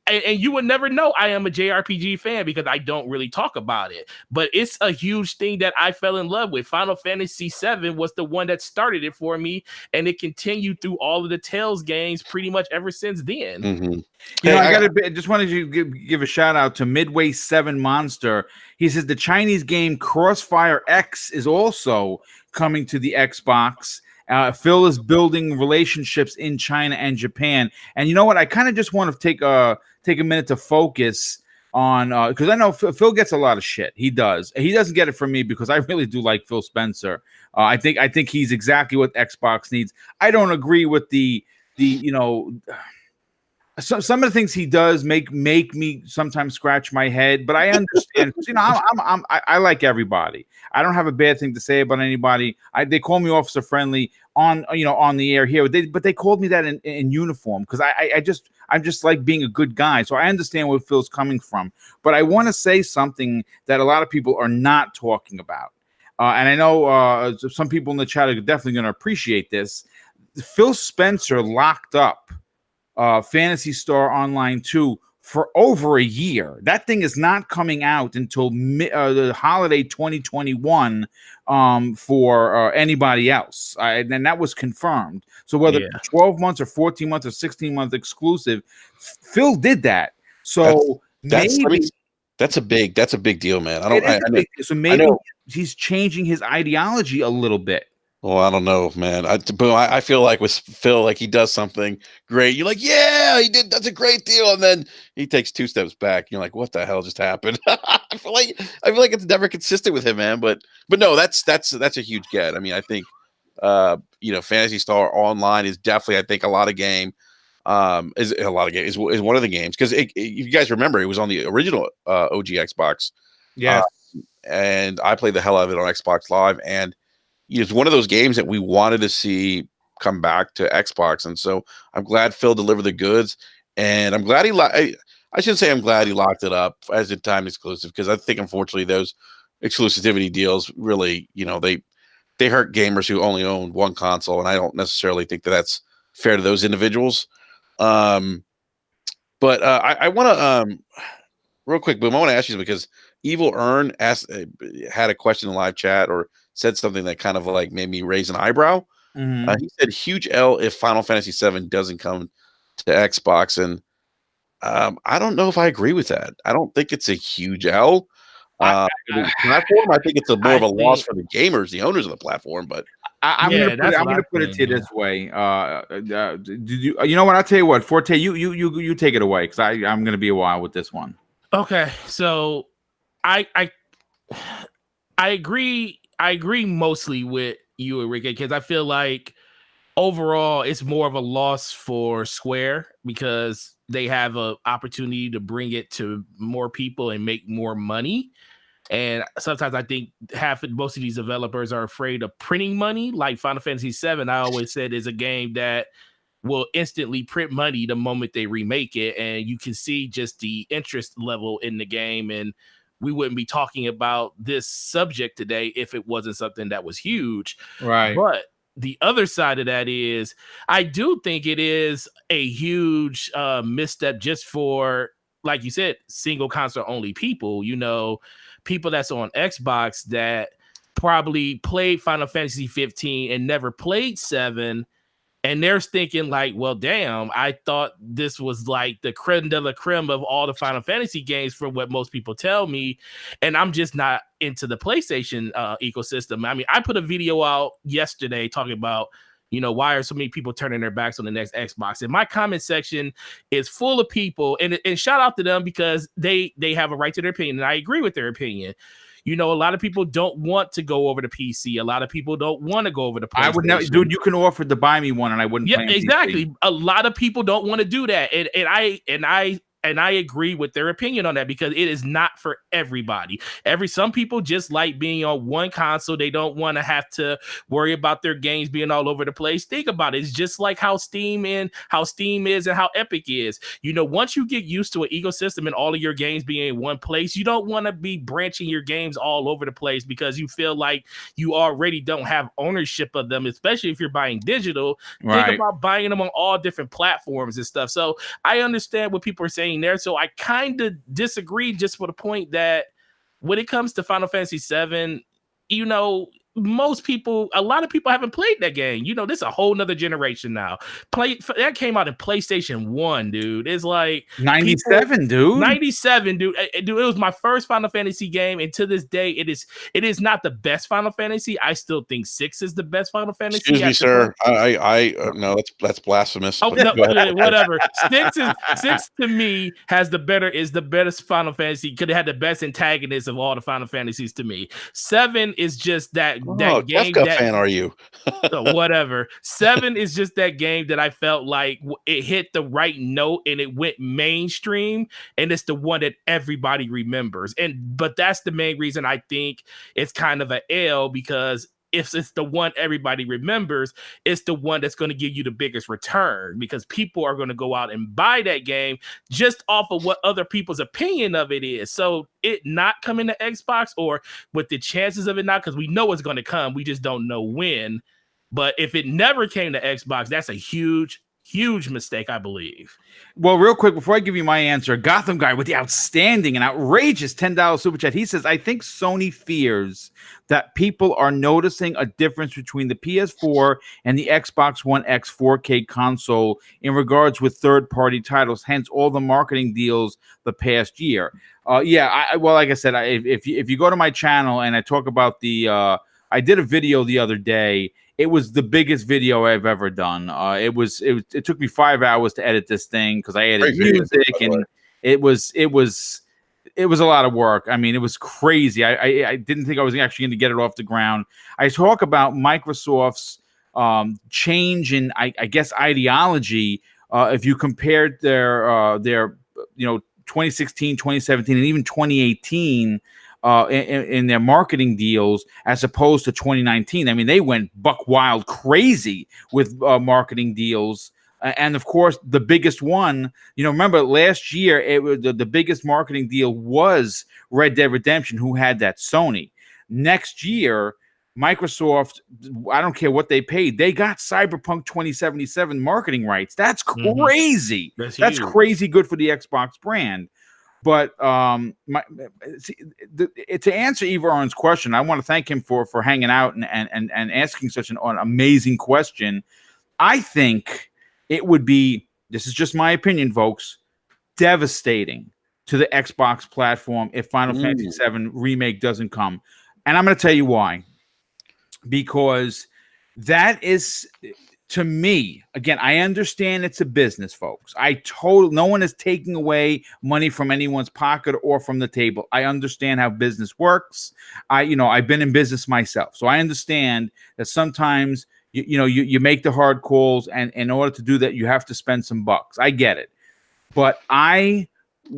and you would never know I am a JRPG fan because I don't really talk about it. But it's a huge thing that I fell in love with. Final Fantasy VII was the one that started it for me, and it continued through all of the Tales games pretty much ever since then. Mm-hmm. You know, I just wanted to give a shout out to Midway 7 Monster. He says the Chinese game Crossfire X is also coming to the Xbox. Phil is building relationships in China and Japan. And you know what? I kind of just want to take a minute to focus on because I know Phil gets a lot of shit. He does. He doesn't get it from me because I really do like Phil Spencer. I think he's exactly what Xbox needs. I don't agree with the you know. Some of the things he does make me sometimes scratch my head, but I understand. You know, I like everybody. I don't have a bad thing to say about anybody. They call me officer friendly on the air here, but they called me that in uniform because I'm just like being a good guy. So I understand where Phil's coming from, but I want to say something that a lot of people are not talking about, and I know some people in the chat are definitely going to appreciate this. Phil Spencer locked up Phantasy Star Online 2 for over a year. That thing is not coming out until the holiday 2021 for anybody else. And that was confirmed. So whether 12 months or 14 months or 16 months exclusive, Phil did that. So that's a big deal, man. So maybe he's changing his ideology a little bit. Well, I don't know, man. I feel like with Phil, like he does something great. You're like, yeah, he did. That's a great deal. And then he takes 2 steps back. You're like, what the hell just happened? I feel like it's never consistent with him, man. But no, that's a huge get. I mean, I think, Phantasy Star Online is definitely, I think, is one of the games because if you guys remember, it was on the original OG Xbox. Yeah, and I played the hell out of it on Xbox Live and. It's one of those games that we wanted to see come back to Xbox, and so I'm glad Phil delivered the goods, and I'm glad I should say I'm glad he locked it up as a time exclusive because I think unfortunately those exclusivity deals really, they hurt gamers who only own one console, and I don't necessarily think that's fair to those individuals. But I want to real quick, Boom, I want to ask you because Evil Earn had a question in the live chat or said something that kind of like made me raise an eyebrow. Mm-hmm. He said huge L if Final Fantasy VII doesn't come to Xbox. And I don't know if I agree with that. I don't think it's a huge L. The platform, I think it's more of a loss for the gamers, the owners of the platform. But I'm going to put it to you this way. You know what? I'll tell you what, Forte, you take it away because I'm going to be a while with this one. Okay, so I agree. I agree mostly with you, Enrique, because I feel like overall it's more of a loss for Square because they have an opportunity to bring it to more people and make more money. And sometimes I think most of these developers are afraid of printing money. Like Final Fantasy VII, I always said is a game that will instantly print money the moment they remake it. And you can see just the interest level in the game. And we wouldn't be talking about this subject today if it wasn't something that was huge. Right. But the other side of that is I do think it is a huge misstep just for, like you said, single console only people, people that's on Xbox that probably played Final Fantasy 15 and never played 7. And they're thinking like, well, damn, I thought this was like the creme de la creme of all the Final Fantasy games from what most people tell me. And I'm just not into the PlayStation ecosystem. I mean, I put a video out yesterday talking about, why are so many people turning their backs on the next Xbox? And my comment section is full of people and shout out to them because they have a right to their opinion. And I agree with their opinion. You know, a lot of people don't want to go over to PC. A lot of people don't want to go over to PlayStation. I would never, dude. You can offer to buy me one, and I wouldn't. Yeah, play on exactly. PC. A lot of people don't want to do that, and I agree with their opinion on that because it is not for everybody. Some people just like being on one console. They don't want to have to worry about their games being all over the place. Think about it. It's just like how Steam is and how Epic is. You know, once you get used to an ecosystem and all of your games being in one place, you don't want to be branching your games all over the place because you feel like you already don't have ownership of them, especially if you're buying digital. Right. Think about buying them on all different platforms and stuff. So I understand what people are saying there. So I kind of disagree just for the point that when it comes to Final Fantasy VII, you know, a lot of people haven't played that game. You know, this is a whole nother generation now. That came out in PlayStation 1, dude. It's like 97, dude. 97, dude. Dude, it was my first Final Fantasy game, and to this day, it is not the best Final Fantasy. I still think 6 is the best Final Fantasy. Excuse me, sir. No, that's blasphemous. Oh no, whatever. Six to me is the better Final Fantasy because it had the best antagonist of all the Final Fantasies to me. 7 is just that game. Kefka fan are you? Whatever. 7 is just that game that I felt like it hit the right note and it went mainstream, and it's the one that everybody remembers. But that's the main reason I think it's kind of an L, because if it's the one everybody remembers, it's the one that's going to give you the biggest return because people are going to go out and buy that game just off of what other people's opinion of it is. So it not coming to Xbox, or with the chances of it not, because we know it's going to come, we just don't know when. But if it never came to Xbox, that's a huge mistake, I believe. Well, real quick, before I give you my answer, Gotham Guy with the outstanding and outrageous $10 super chat, he says, I think Sony fears that people are noticing a difference between the PS4 and the Xbox One X 4K console in regards with third-party titles, hence all the marketing deals the past year. Well, like I said, if you go to my channel and I talk about I did a video the other day. It was the biggest video I've ever done. It took me 5 hours to edit this thing because I added music, and it was a lot of work. I mean, it was crazy. I didn't think I was actually going to get it off the ground. I talk about Microsoft's change in, I guess, ideology. If you compared their 2016, 2017, and even 2018. In their marketing deals as opposed to 2019. I mean, they went buck wild crazy with marketing deals. And of course, the biggest one, remember last year, it was the biggest marketing deal was Red Dead Redemption, who had that Sony. Next year, Microsoft, I don't care what they paid, they got Cyberpunk 2077 marketing rights. That's crazy. That's crazy good for the Xbox brand. But to answer Everon's question, I want to thank him for hanging out and asking such an amazing question. I think it would be, this is just my opinion, folks, devastating to the Xbox platform if Final Fantasy VII Remake doesn't come. And I'm going to tell you why. Because that is... To me, again, I understand it's a business, folks. No one is taking away money from anyone's pocket or from the table. I understand how business works. I've been in business myself, so I understand that sometimes you make the hard calls, and in order to do that, you have to spend some bucks. I get it, but I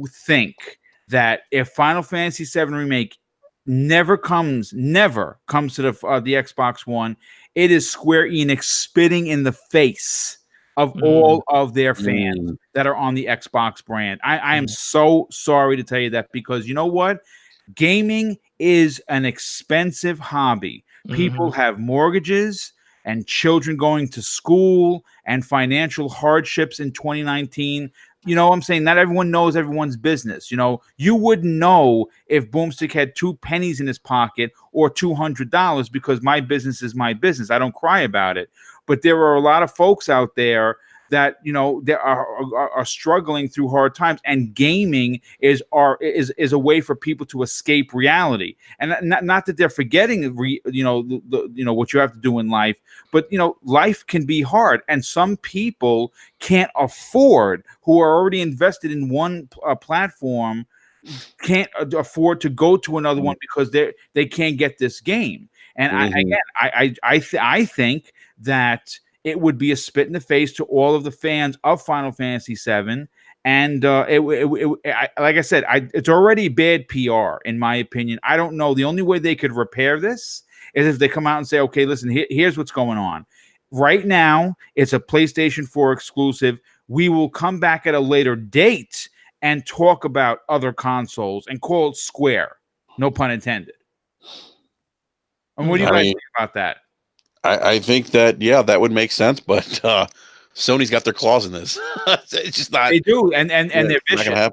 think that if Final Fantasy VII Remake never comes to the Xbox One, it is Square Enix spitting in the face of all of their fans that are on the Xbox brand. I am so sorry to tell you that, because you know what? Gaming is an expensive hobby. People have mortgages and children going to school and financial hardships in 2019. You know what I'm saying? Not everyone knows everyone's business. You wouldn't know if BoomStick had 2 pennies in his pocket or $200, because my business is my business. I don't cry about it. But there are a lot of folks out there that they are struggling through hard times, and gaming is a way for people to escape reality. And not that they're forgetting what you have to do in life, but life can be hard, and some people can't afford, who are already invested in one platform, can't afford to go to another one because they can't get this game. And I think that it would be a spit in the face to all of the fans of Final Fantasy VII. And like I said, it's already bad PR, in my opinion. I don't know. The only way they could repair this is if they come out and say, okay, listen, here's what's going on. Right now, it's a PlayStation 4 exclusive. We will come back at a later date and talk about other consoles and call it square. No pun intended. And what do you guys think about that? I think that, yeah, that would make sense, but Sony's got their claws in this. It's just not. They do, and they're vicious.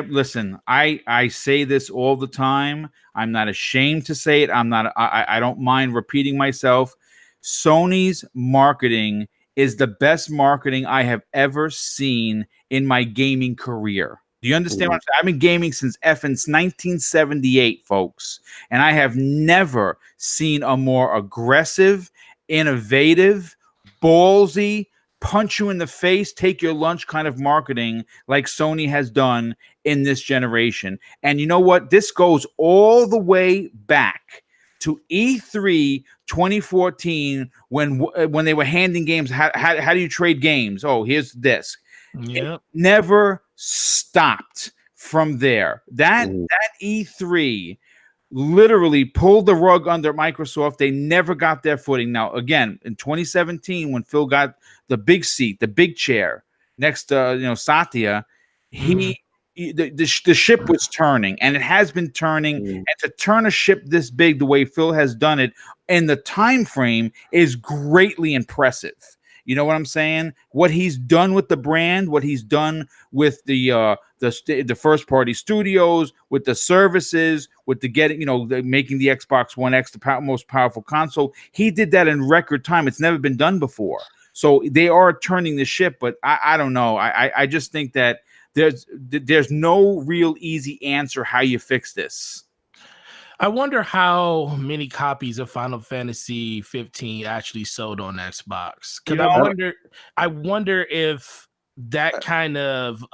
Listen, I say this all the time. I'm not ashamed to say it. I don't mind repeating myself. Sony's marketing is the best marketing I have ever seen in my gaming career. Do you understand what I'm saying? I've been gaming since effing 1978, folks, and I have never seen a more aggressive, innovative, ballsy, punch you in the face, take your lunch kind of marketing like Sony has done in this generation. And you know what? This goes all the way back to E3 2014 when they were handing games. How do you trade games? Oh, here's the disc. It never stopped from there. That E3 literally pulled the rug under Microsoft. They never got their footing. Now, again, in 2017, when Phil got the big seat, the big chair next to Satya, the ship was turning, and it has been turning. And to turn a ship this big the way Phil has done it in the time frame is greatly impressive. You know what I'm saying? What he's done with the brand, what he's done with the first party studios, with the services, with making the Xbox One X the most powerful console. He did that in record time. It's never been done before. So they are turning the ship, but I don't know. I just think that there's no real easy answer how you fix this. I wonder how many copies of Final Fantasy 15 actually sold on Xbox. Because I wonder if that kind of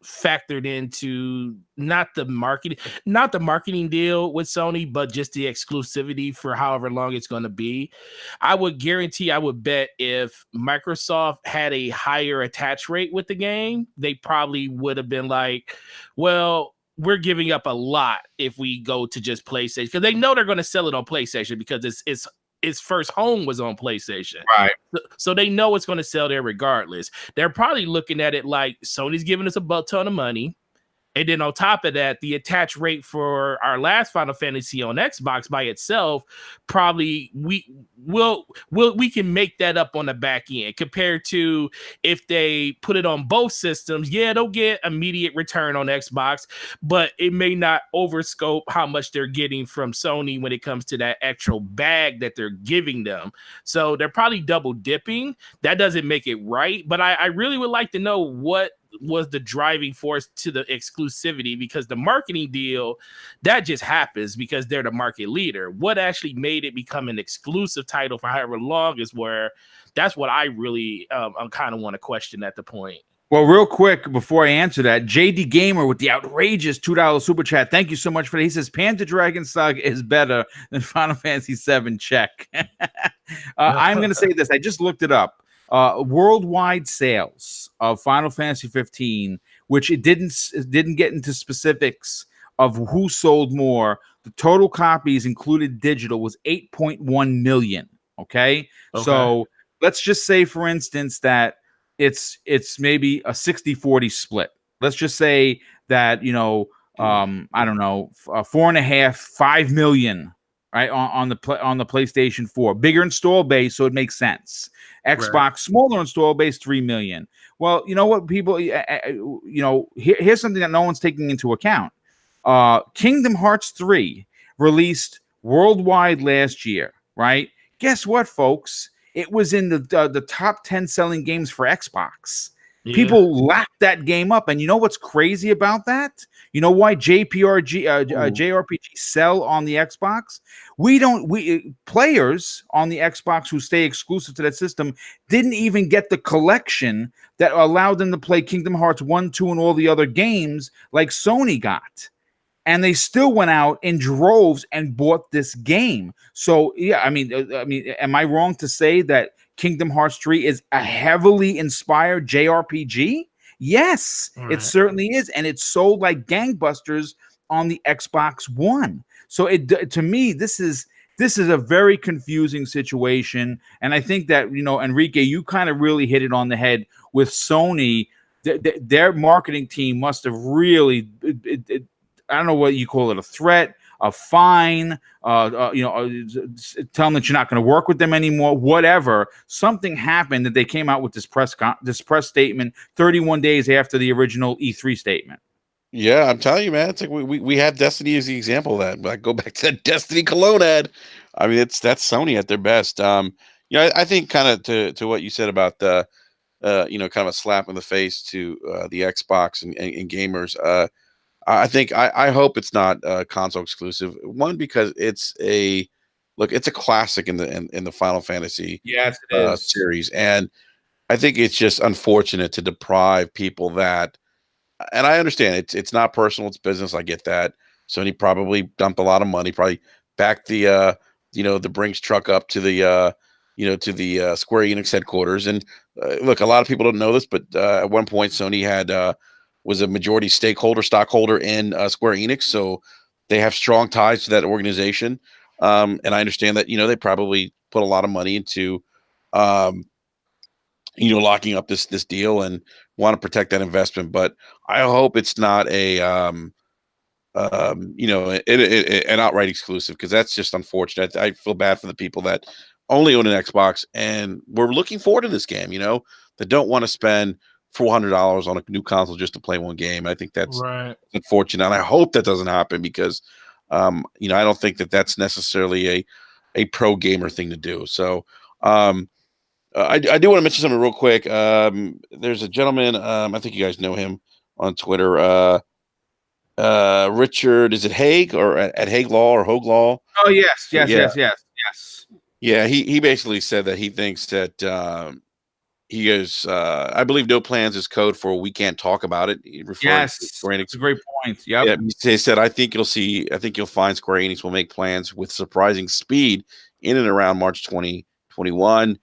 factored into not the marketing deal with Sony, but just the exclusivity for however long it's going to be. I would bet if Microsoft had a higher attach rate with the game, they probably would have been like, well, we're giving up a lot if we go to just PlayStation, because they know they're going to sell it on PlayStation because its first home was on PlayStation. Right. So they know it's going to sell there regardless. They're probably looking at it like Sony's giving us a butt ton of money. And then on top of that, the attach rate for our last Final Fantasy on Xbox by itself, probably we can make that up on the back end compared to if they put it on both systems. Yeah, they'll get immediate return on Xbox, but it may not overscope how much they're getting from Sony when it comes to that actual bag that they're giving them. So they're probably double dipping. That doesn't make it right, but I really would like to know what was the driving force to the exclusivity, because the marketing deal that just happens because they're the market leader. What actually made it become an exclusive title for however long is where that's what I really I kind of want to question at the point. Well, real quick before I answer that, JD Gamer with the outrageous $2 super chat. Thank you so much for that. He says Panzer Dragon Saga is better than Final Fantasy VII. Check. I'm going to say this. I just looked it up. Worldwide sales of Final Fantasy 15, which it didn't get into specifics of who sold more. The total copies included digital was 8.1 million. Okay, so let's just say, for instance, that it's maybe a 60-40 split. Let's just say that I don't know, 4.5 million. Right on the PlayStation 4, bigger install base, so it makes sense. Xbox, smaller install base, 3 million. Well, you know what, people, here's something that no one's taking into account. Kingdom Hearts 3 released worldwide last year, right? Guess what, folks? It was in the top 10 selling games for Xbox. People lap that game up, and you know what's crazy about that? You know why JRPG sell on the Xbox? We players on the Xbox who stay exclusive to that system didn't even get the collection that allowed them to play Kingdom Hearts 1, 2, and all the other games like Sony got. And they still went out in droves and bought this game. So yeah, I mean, am I wrong to say that Kingdom Hearts 3 is a heavily inspired JRPG? Yes, it certainly is, and it's sold like gangbusters on the Xbox One. So to me, this is a very confusing situation, and I think that Enrique, you kind of really hit it on the head with Sony. Their marketing team must have really. I don't know what you call it, a threat, a fine, tell them that you're not going to work with them anymore, whatever. Something happened that they came out with this press statement 31 days after the original E3 statement. Yeah, I'm telling you, man. It's like we have Destiny as the example of that. But I go back to that Destiny Cologne ad. I mean, that's Sony at their best. I think kind of to what you said about the, kind of a slap in the face to the Xbox and gamers. I hope it's not console exclusive. One, because it's a classic in the Final Fantasy series, and I think it's just unfortunate to deprive people that. And I understand it's not personal; it's business. I get that. Sony probably dumped a lot of money, probably backed the the Brinks truck up to the Square Enix headquarters. And look, a lot of people don't know this, but at one point Sony had. Was a majority stockholder in Square Enix, so they have strong ties to that organization. And I understand that they probably put a lot of money into locking up this deal and want to protect that investment. But I hope it's not an outright exclusive, because that's just unfortunate. I feel bad for the people that only own an Xbox and we're looking forward to this game. That don't want to spend $400 on a new console just to play one game. I think that's unfortunate, and I hope that doesn't happen, because I don't think that that's necessarily a pro gamer thing to do. So I do want to mention something real quick. There's a gentleman, I think you guys know him on Twitter, Richard, is it Hague or at Hague Law or Hogue Law? Oh yes. Yeah, he basically said that he thinks that he goes, I believe no plans is code for we can't talk about it. Yes, that's a great point. Yep. Yeah, he said, I think you'll find Square Enix will make plans with surprising speed in and around March 2021.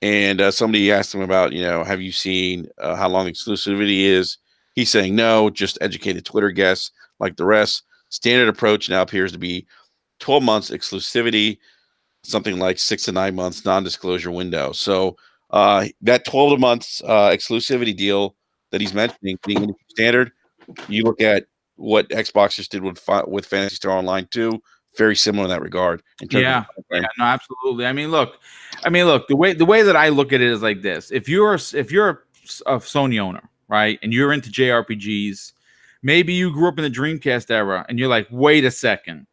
And somebody asked him about, have you seen how long exclusivity is? He's saying no, just educated Twitter guess like the rest. Standard approach now appears to be 12 months exclusivity, something like 6 to 9 months non-disclosure window. So that 12 months exclusivity deal that he's mentioning being standard, you look at what Xbox just did with Phantasy Star Online 2, very similar in that regard. No, absolutely. I mean, look, the way that I look at it is like this: if you're a Sony owner, right, and you're into JRPGs, maybe you grew up in the Dreamcast era, and you're like, wait a second,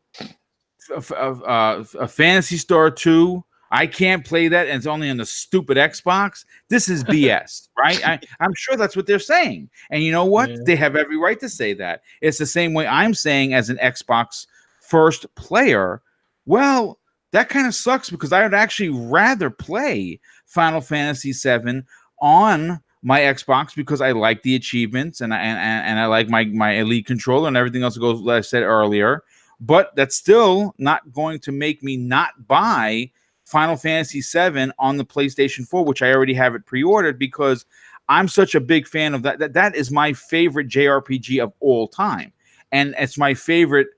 a Phantasy Star 2. I can't play that, and it's only on the stupid Xbox. This is BS, right? I'm sure that's what they're saying. And you know what? Yeah. They have every right to say that. It's the same way I'm saying as an Xbox first player. Well, that kind of sucks, because I would actually rather play Final Fantasy VII on my Xbox, because I like the achievements and I like my Elite controller and everything else that goes, like I said earlier. But that's still not going to make me not buy Final Fantasy VII on the PlayStation 4, which I already have it pre-ordered, because I'm such a big fan of that. That is my favorite JRPG of all time, and it's my favorite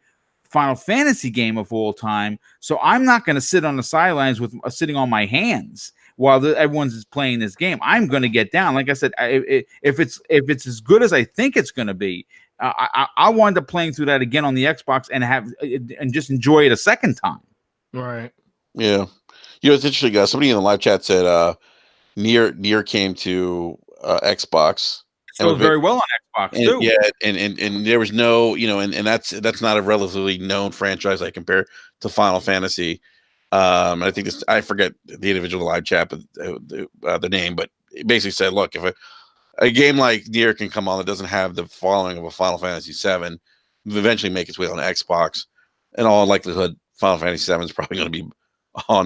Final Fantasy game of all time. So I'm not going to sit on the sidelines with sitting on my hands while everyone's playing this game. I'm going to get down. Like I said, if it's as good as I think it's going to be, I wind up playing through that again on the Xbox and just enjoy it a second time. Right. Yeah. It's interesting. Somebody in the live chat said Nier came to Xbox. Sold very well on Xbox too. Yeah, and there was no, and that's not a relatively known franchise I compare to Final Fantasy. I think I forget the individual live chat, but the name, but it basically said, look, if a game like Nier can come on that doesn't have the following of a Final Fantasy VII, eventually make its way on Xbox. In all likelihood, Final Fantasy VII is probably going to be on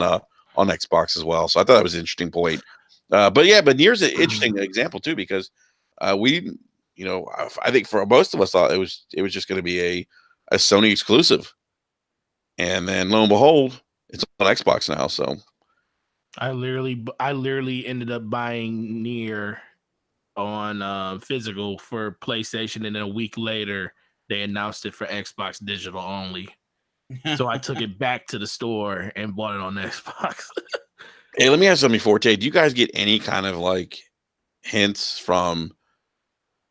Xbox as well. So I thought that was an interesting point. But Nier's an interesting example too, because we, I think for most of us thought it was just going to be a Sony exclusive, and then lo and behold, it's on Xbox now. So I literally ended up buying Nier on physical for PlayStation, and then a week later they announced it for Xbox digital only. So I took it back to the store and bought it on Xbox. Hey, let me ask something before, Tay. Do you guys get any kind of like hints from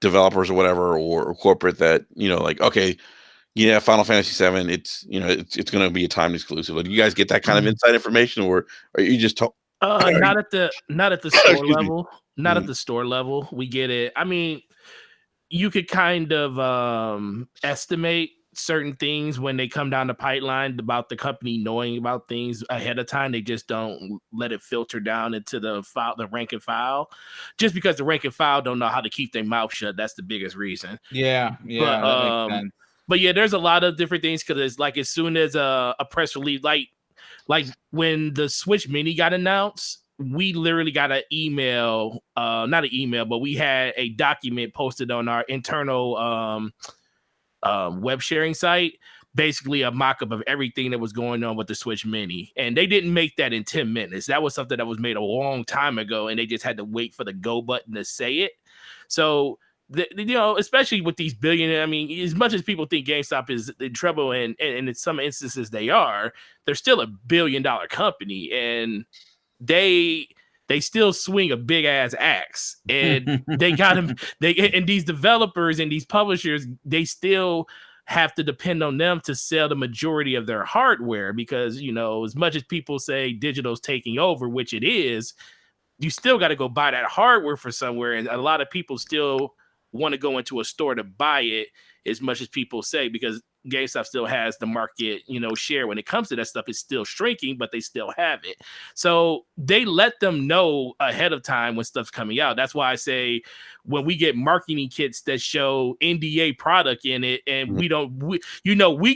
developers or whatever, or corporate that, like, okay, yeah, Final Fantasy VII, it's going to be a timed exclusive? Like, do you guys get that kind of inside information, or are you just not at the store level? Not at the store level. We get it. I mean, you could kind of estimate certain things when they come down the pipeline about the company knowing about things ahead of time. They just don't let it filter down into the rank and file, just because the rank and file don't know how to keep their mouth shut. That's the biggest reason. Yeah, that makes sense. But yeah, there's a lot of different things, because it's like as soon as a press release, like when the Switch Mini got announced, we literally got an email, not an email, but we had a document posted on our internal web sharing site, basically a mock-up of everything that was going on with the Switch Mini. And they didn't make that in 10 minutes. That was something that was made a long time ago, and they just had to wait for the go button to say it. So especially with these billionaire, I mean, as much as people think GameStop is in trouble, and in some instances they're still a billion-dollar company, and they still swing a big ass axe, and they got them. And these developers and these publishers, they still have to depend on them to sell the majority of their hardware, because as much as people say digital's taking over, which it is, you still got to go buy that hardware for somewhere, and a lot of people still want to go into a store to buy it, as much as people say, because GameStop still has the market, share when it comes to that stuff. It's still shrinking, but they still have it. So they let them know ahead of time when stuff's coming out. That's why I say when we get marketing kits that show NDA product in it, and we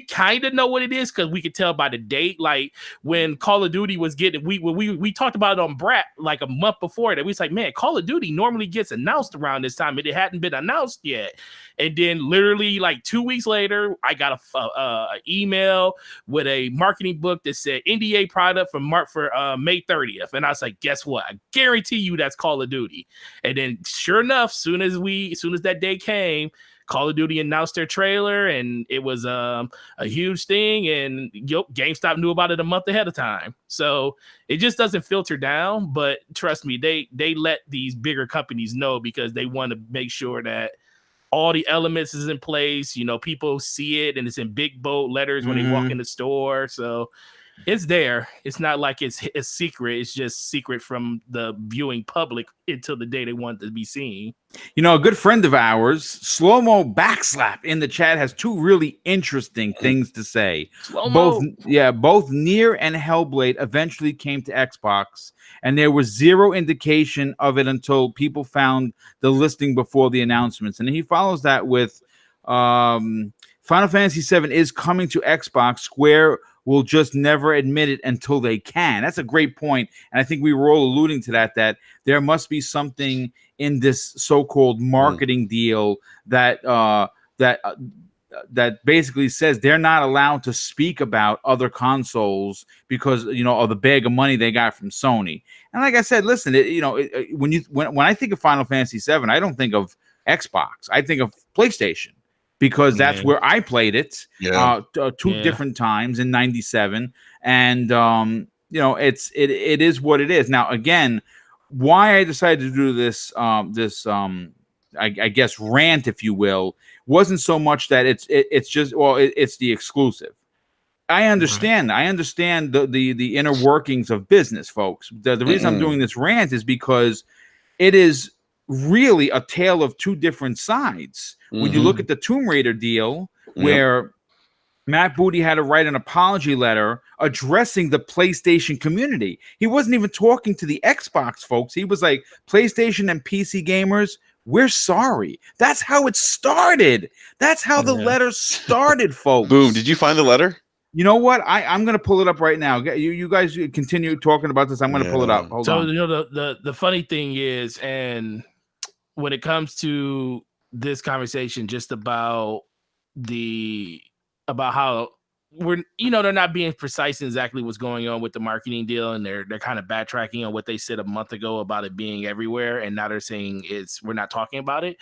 kind of know what it is, because we could tell by the date. Like when Call of Duty was getting, we talked about it on Brat like a month before that. We was like, man, Call of Duty normally gets announced around this time, and it hadn't been announced yet. And then literally like 2 weeks later, I got a email with a marketing book that said NDA product for May 30th. And I was like, guess what? I guarantee you that's Call of Duty. And then sure enough, soon as that day came, Call of Duty announced their trailer, and it was a huge thing. And GameStop knew about it a month ahead of time. So it just doesn't filter down. But trust me, they let these bigger companies know, because they want to make sure that all the elements is in place. People see it, and it's in big bold letters when they walk in the store. So it's there. It's not like it's a secret. It's just secret from the viewing public until the day they want to be seen. A good friend of ours, Slow-Mo Backslap, in the chat has two really interesting things to say. Slow-Mo. Both Nier and Hellblade eventually came to Xbox, and there was zero indication of it until people found the listing before the announcements. And he follows that with Final Fantasy VII is coming to Xbox. Square will just never admit it until they can. That's a great point. And I think we were all alluding to that there must be something in this so-called marketing deal that basically says they're not allowed to speak about other consoles because, of the bag of money they got from Sony. And like I said, listen, when I think of Final Fantasy VII, I don't think of Xbox. I think of PlayStation, because that's where I played it two different times in '97. And, it is what it is. Now, again, why I decided to do this, I guess, rant, if you will, wasn't so much that it's the exclusive. I understand. Right. I understand the inner workings of business, folks. The reason I'm doing this rant is because it is really a tale of two different sides. When you look at the Tomb Raider deal, where Matt Booty had to write an apology letter addressing the PlayStation community. He wasn't even talking to the Xbox folks. He was like, PlayStation and PC gamers, we're sorry. That's how it started. That's how the letter started, folks. Boom. Did you find the letter? You know what? I'm going to pull it up right now. You guys continue talking about this. I'm going to pull it up. Hold on. You know, the funny thing is, and when it comes to this conversation, just about how we're, you know, they're not being precise in exactly what's going on with the marketing deal, and they're kind of backtracking on what they said a month ago about it being everywhere, and now they're saying we're not talking about it,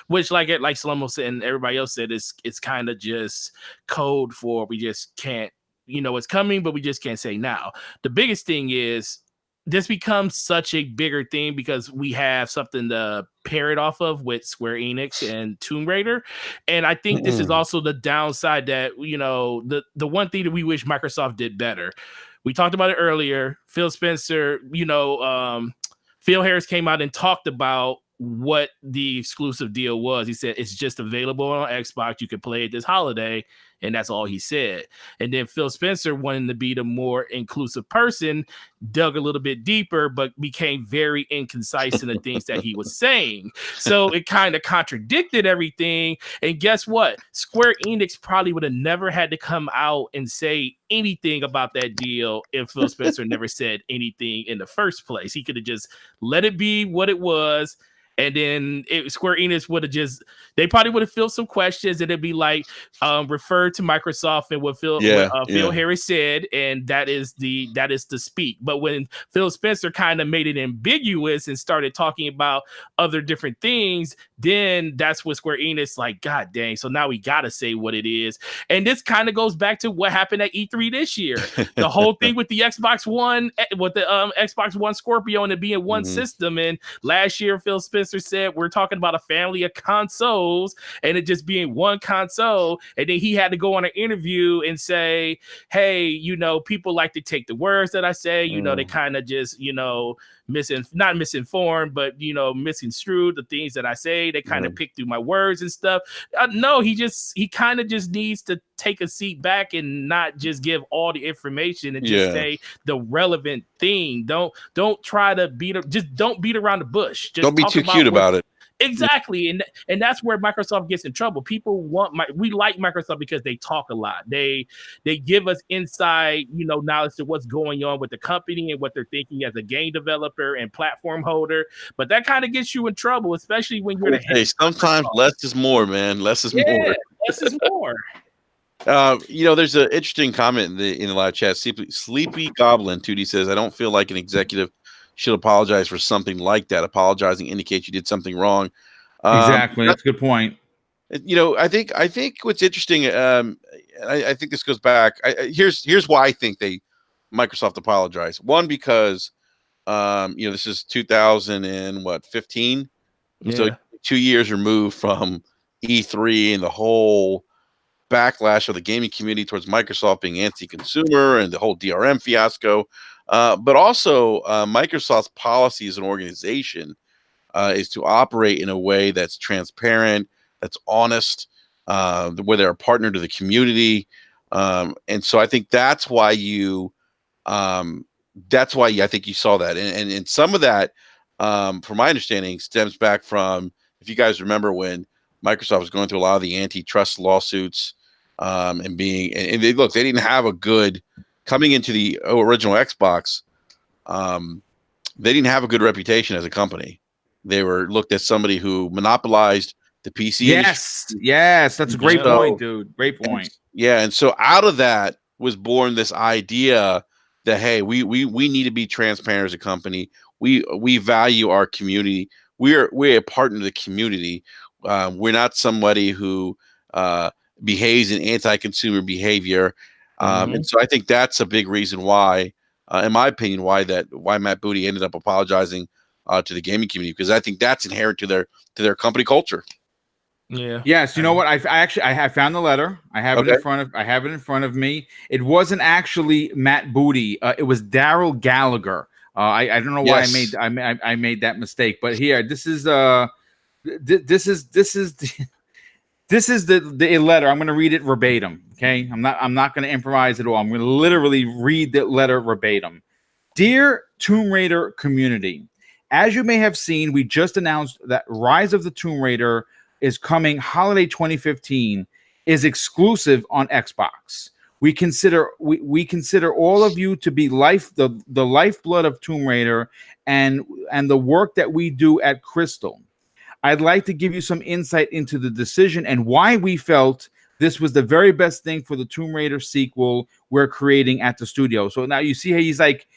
which like Slomo said and everybody else said, it's kind of just code for we just can't, you know, it's coming, but we just can't say now. The biggest thing is this becomes such a bigger thing because we have something to pair it off of with Square Enix and Tomb Raider. And I think this is also the downside that, you know, the one thing that we wish Microsoft did better. We talked about it earlier. Phil Spencer, you know, Phil Harris came out and talked about what the exclusive deal was. He said it's just available on Xbox. You can play it this holiday, and that's all he said. And then Phil Spencer, wanting to be the more inclusive person, dug a little bit deeper, but became very inconcise in the things that he was saying. So it kind of contradicted everything. And guess what? Square Enix probably would have never had to come out and say anything about that deal if Phil Spencer never said anything in the first place. He could have just let it be what it was. And then Square Enix would have they probably would have filled some questions, and it'd be like, refer to Microsoft and what Phil Harris said, and that is the speak. But when Phil Spencer kind of made it ambiguous and started talking about other different things, then that's what Square Enix like, God dang, so now we gotta say what it is. And this kind of goes back to what happened at E3 this year. The whole thing with the Xbox One, with the Xbox One Scorpio and it being one system. And last year, Phil Spencer said we're talking about a family of consoles and it just being one console, and then he had to go on an interview and say, hey, you know, people like to take the words that I say, you know, they kind of just, you know, not misinformed, but, you know, misconstrued the things that I say. They kind of pick through my words and stuff. No, he kind of just needs to take a seat back and not just give all the information and just say the relevant thing. Don't try to don't beat around the bush. Just don't be too cute about it. Exactly. And that's where Microsoft gets in trouble. People we like Microsoft because they talk a lot. They give us inside, you know, knowledge to what's going on with the company and what they're thinking as a game developer and platform holder. But that kind of gets you in trouble, especially when you're sometimes less is more, man. Less is more. Less is more. You know, there's an interesting comment in the live chat. Sleepy Goblin 2D says, I don't feel like an executive should apologize for something like that. Apologizing indicates you did something wrong. Exactly. That's a good point. You know, I think what's interesting, I think this goes back. Here's why I think Microsoft apologized. One, because you know, this is 2015. Yeah. So 2 years removed from E3 and the whole backlash of the gaming community towards Microsoft being anti-consumer and the whole DRM fiasco. But also Microsoft's policy as an organization is to operate in a way that's transparent, that's honest, where they're a partner to the community. And so I think that's why I think you saw that. And some of that, from my understanding, stems back from, if you guys remember when Microsoft was going through a lot of the antitrust lawsuits and they didn't have a good, coming into the original Xbox, they didn't have a good reputation as a company. They were looked at somebody who monopolized the PC industry. Yes, that's a great point, dude. Great point. And so out of that was born this idea that, hey, we need to be transparent as a company. We value our community. We're a partner to the community. We're not somebody who behaves in anti-consumer behavior. And so I think that's a big reason why, in my opinion, why Matt Booty ended up apologizing to the gaming community, because I think that's inherent to their company culture. Yeah. Yes. You know what? I have found the letter. I have it in front of me. It wasn't actually Matt Booty. It was Daryl Gallagher. I don't know why I made that mistake, but here, this is the letter. I'm going to read it verbatim. Okay. I'm not going to improvise at all. I'm going to literally read the letter verbatim. Dear Tomb Raider community, As you may have seen, we just announced that Rise of the Tomb Raider is coming holiday 2015, is exclusive on Xbox. We consider all of you to be the lifeblood of Tomb Raider and the work that we do at Crystal. I'd like to give you some insight into the decision and why we felt this was the very best thing for the Tomb Raider sequel we're creating at the studio. So now you see how he's like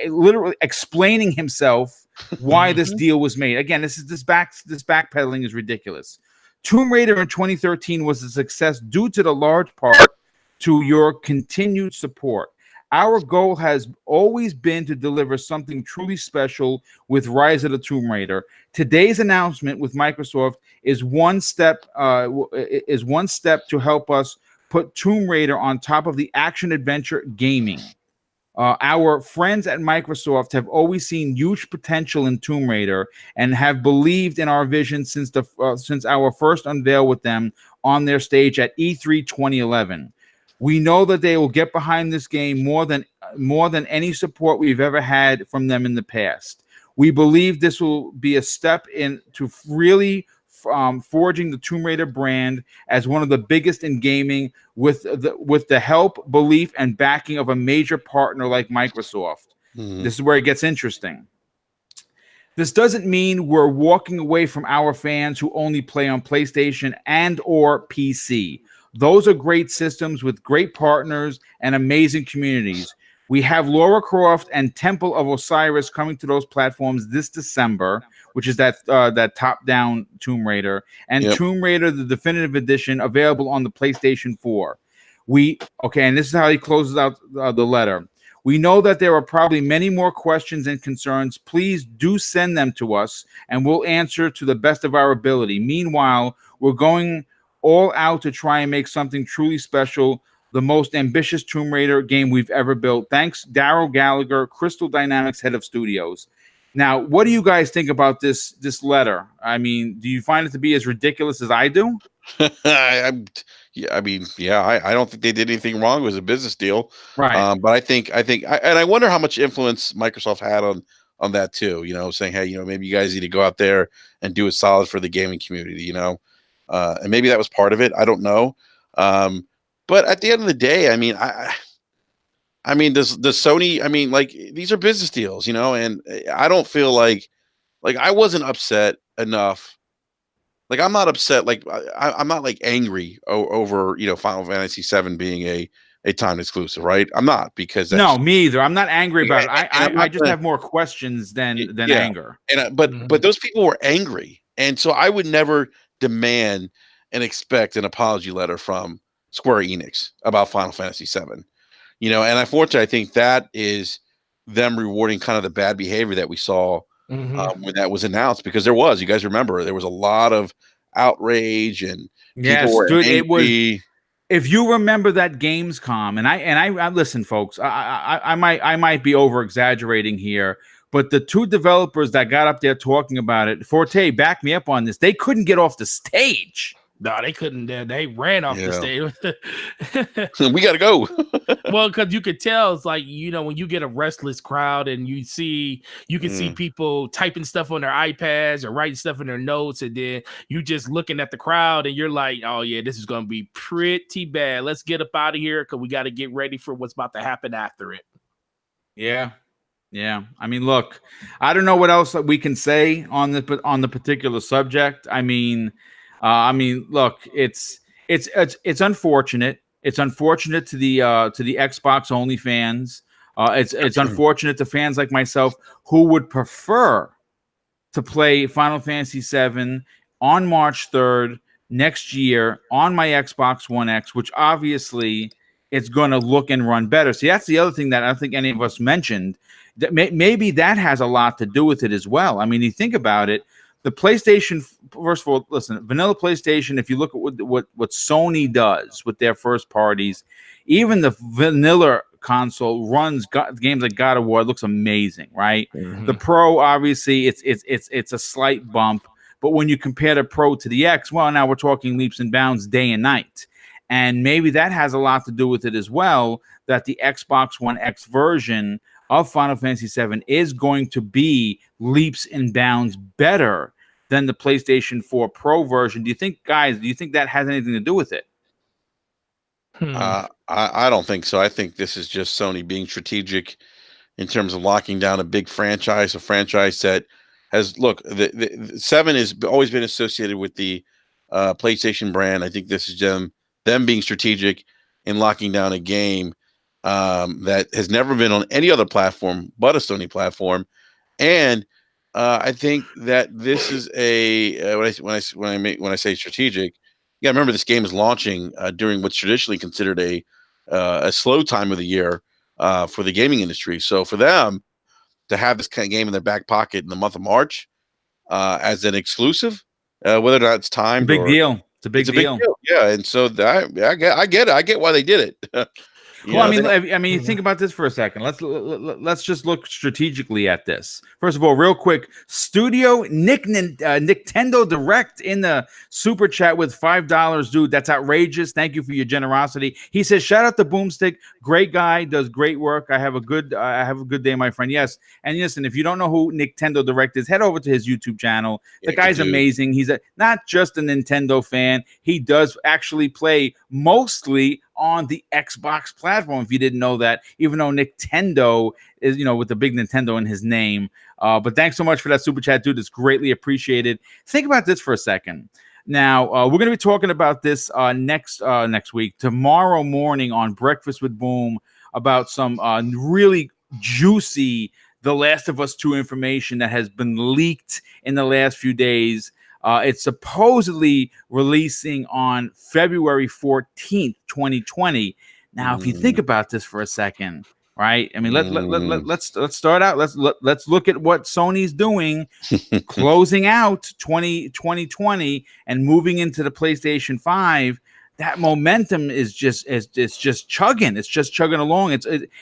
literally explaining himself why this deal was made. Again, this backpedaling is ridiculous. Tomb Raider in 2013 was a success due to the large part to your continued support. Our goal has always been to deliver something truly special with Rise of the Tomb Raider. Today's announcement with Microsoft is one step to help us put Tomb Raider on top of the action-adventure gaming. Our friends at Microsoft have always seen huge potential in Tomb Raider and have believed in our vision since our first unveil with them on their stage at E3 2011. We know that they will get behind this game more than any support we've ever had from them in the past. We believe this will be a step into really forging the Tomb Raider brand as one of the biggest in gaming with the help, belief, and backing of a major partner like Microsoft. This is where it gets interesting. This doesn't mean we're walking away from our fans who only play on PlayStation and or PC. Those are great systems with great partners and amazing communities. We have Lara Croft and Temple of Osiris coming to those platforms this December, which is that top-down Tomb Raider, and Tomb Raider, the Definitive Edition, available on the PlayStation 4. And this is how he closes out the letter. We know that there are probably many more questions and concerns. Please do send them to us, and we'll answer to the best of our ability. Meanwhile, we're going all out to try and make something truly special, the most ambitious Tomb Raider game we've ever built. Thanks, Daryl Gallagher, Crystal Dynamics head of studios. Now, what do you guys think about this letter? I mean, do you find it to be as ridiculous as I do? I don't think they did anything wrong. It was a business deal, right? But I wonder how much influence Microsoft had on that too. You know, saying, hey, maybe you guys need to go out there and do it solid for the gaming community. And maybe that was part of it. I don't know. But at the end of the day, I mean, does Sony? I mean, like, these are business deals, and I don't feel like I wasn't upset enough. Like, I'm not upset. Like, I'm not like angry over Final Fantasy VII being a time exclusive, right? I'm not, because no, me either. I'm not angry about it. I just have more questions than anger. And but those people were angry, and so I would never demand and expect an apology letter from Square Enix about Final Fantasy VII. And unfortunately, I think that is them rewarding kind of the bad behavior that we saw when that was announced, because you guys remember, there was a lot of outrage and people were angry. It was. If you remember that Gamescom, and I listen, folks, I might be over exaggerating here, but the two developers that got up there talking about it, Forte, back me up on this. They couldn't get off the stage. No, they couldn't. They ran off the stage. We got to go. Well, because you could tell, it's like, when you get a restless crowd and you can see people typing stuff on their iPads or writing stuff in their notes, and then you just looking at the crowd and you're like, oh yeah, this is going to be pretty bad. Let's get up out of here because we got to get ready for what's about to happen after it. Yeah. Yeah. I mean, look, I don't know what else that we can say on the particular subject. I mean, look, it's unfortunate. It's unfortunate to the Xbox only fans. It's unfortunate to fans like myself who would prefer to play Final Fantasy VII on March 3rd next year on my Xbox One X, which obviously it's going to look and run better. See, that's the other thing that I don't think any of us mentioned. That maybe that has a lot to do with it as well. I mean, you think about it. The PlayStation, first of all, listen, vanilla PlayStation, if you look at what Sony does with their first parties, even the vanilla console runs games like God of War. It looks amazing, right? The Pro, obviously, it's a slight bump. But when you compare the Pro to the X, well, now we're talking leaps and bounds day and night. And maybe that has a lot to do with it as well, that the Xbox One X version of Final Fantasy VII is going to be leaps and bounds better than the PlayStation 4 Pro version. Do you think that has anything to do with it? I don't think so. I think this is just Sony being strategic in terms of locking down a big franchise, a franchise that has the 7 has always been associated with the PlayStation brand. I think this is them being strategic in locking down a game that has never been on any other platform but a Sony platform, and I think that this is when I say strategic, you got to remember this game is launching during what's traditionally considered a slow time of the year for the gaming industry. So for them to have this kind of game in their back pocket in the month of March as an exclusive, whether or not it's timed, big deal. It's a big deal. Yeah, and so I get it. I get why they did it. Well, I mean, think about this for a second. Let's just look strategically at this. First of all, real quick, Studio Nintendo Direct in the super chat with $5, dude. That's outrageous. Thank you for your generosity. He says, "Shout out to BoomStick, great guy, does great work. I have a good day, my friend." Yes, and listen, if you don't know who Nintendo Direct is, head over to his YouTube channel. The guy's amazing. He's not just a Nintendo fan. He does actually play mostly on the Xbox platform, if you didn't know that, even though Nintendo is, with the big Nintendo in his name. But thanks so much for that super chat, dude. It's greatly appreciated. Think about this for a second. Now, we're going to be talking about this next week, tomorrow morning on Breakfast with Boom, about some really juicy The Last of Us 2 information that has been leaked in the last few days. It's supposedly releasing on February 14th, 2020. Now, if you think about this for a second, right? I mean, let's start out. Let's look at what Sony's doing, closing out 2020 and moving into the PlayStation 5. That momentum is just chugging. It's just chugging along.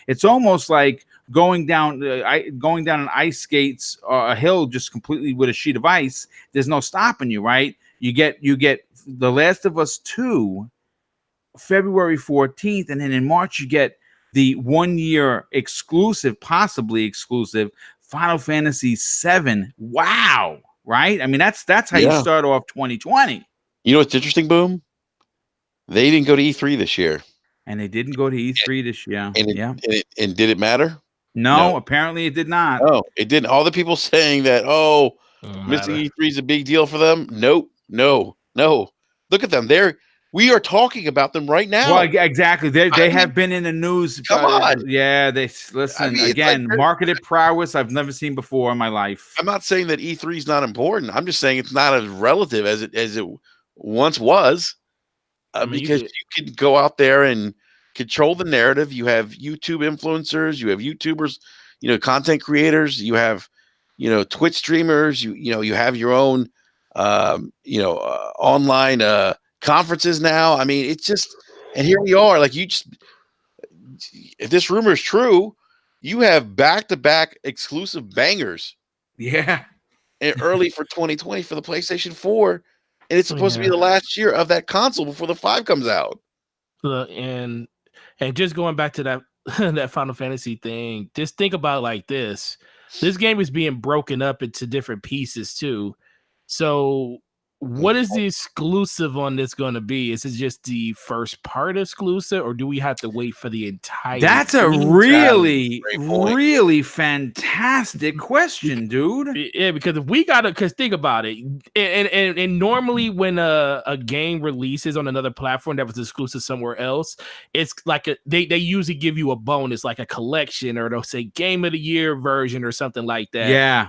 It's almost like going down an ice skates a hill just completely with a sheet of ice. There's no stopping you, right? You get The Last of Us 2 February 14th, and then in March you get the 1 year exclusive, possibly exclusive Final Fantasy VII. Wow, right? I mean, that's how you start off 2020. You know what's interesting, Boom? They didn't go to E3 this year. And they didn't go to E3 this year. And did it matter? No, apparently it did not. No, it didn't. All the people saying that, missing E3 is a big deal for them. Nope. No. Look at them. We are talking about them right now. Well, exactly. They have been in the news. Come on. Yeah, again, marketed prowess I've never seen before in my life. I'm not saying that E3 is not important. I'm just saying it's not as relative as it once was. Because you can go out there and control the narrative. You have YouTube influencers, you have YouTubers, content creators, you have, Twitch streamers, you have your own, online conferences now. I mean, it's just, and here we are. Like if this rumor is true, you have back-to-back exclusive bangers. Yeah. And early for 2020 for the PlayStation 4. And it's supposed to be the last year of that console before the 5 comes out. And just going back to that that Final Fantasy thing, just think about it like this. This game is being broken up into different pieces too. So what is the exclusive on this going to be? Is it just the first part exclusive, or do we have to wait for the entire? That's a really fantastic question, dude. Yeah, because because think about it, and normally when a game releases on another platform that was exclusive somewhere else, it's like they usually give you a bonus, like a collection, or they'll say Game of the Year version or something like that. Yeah.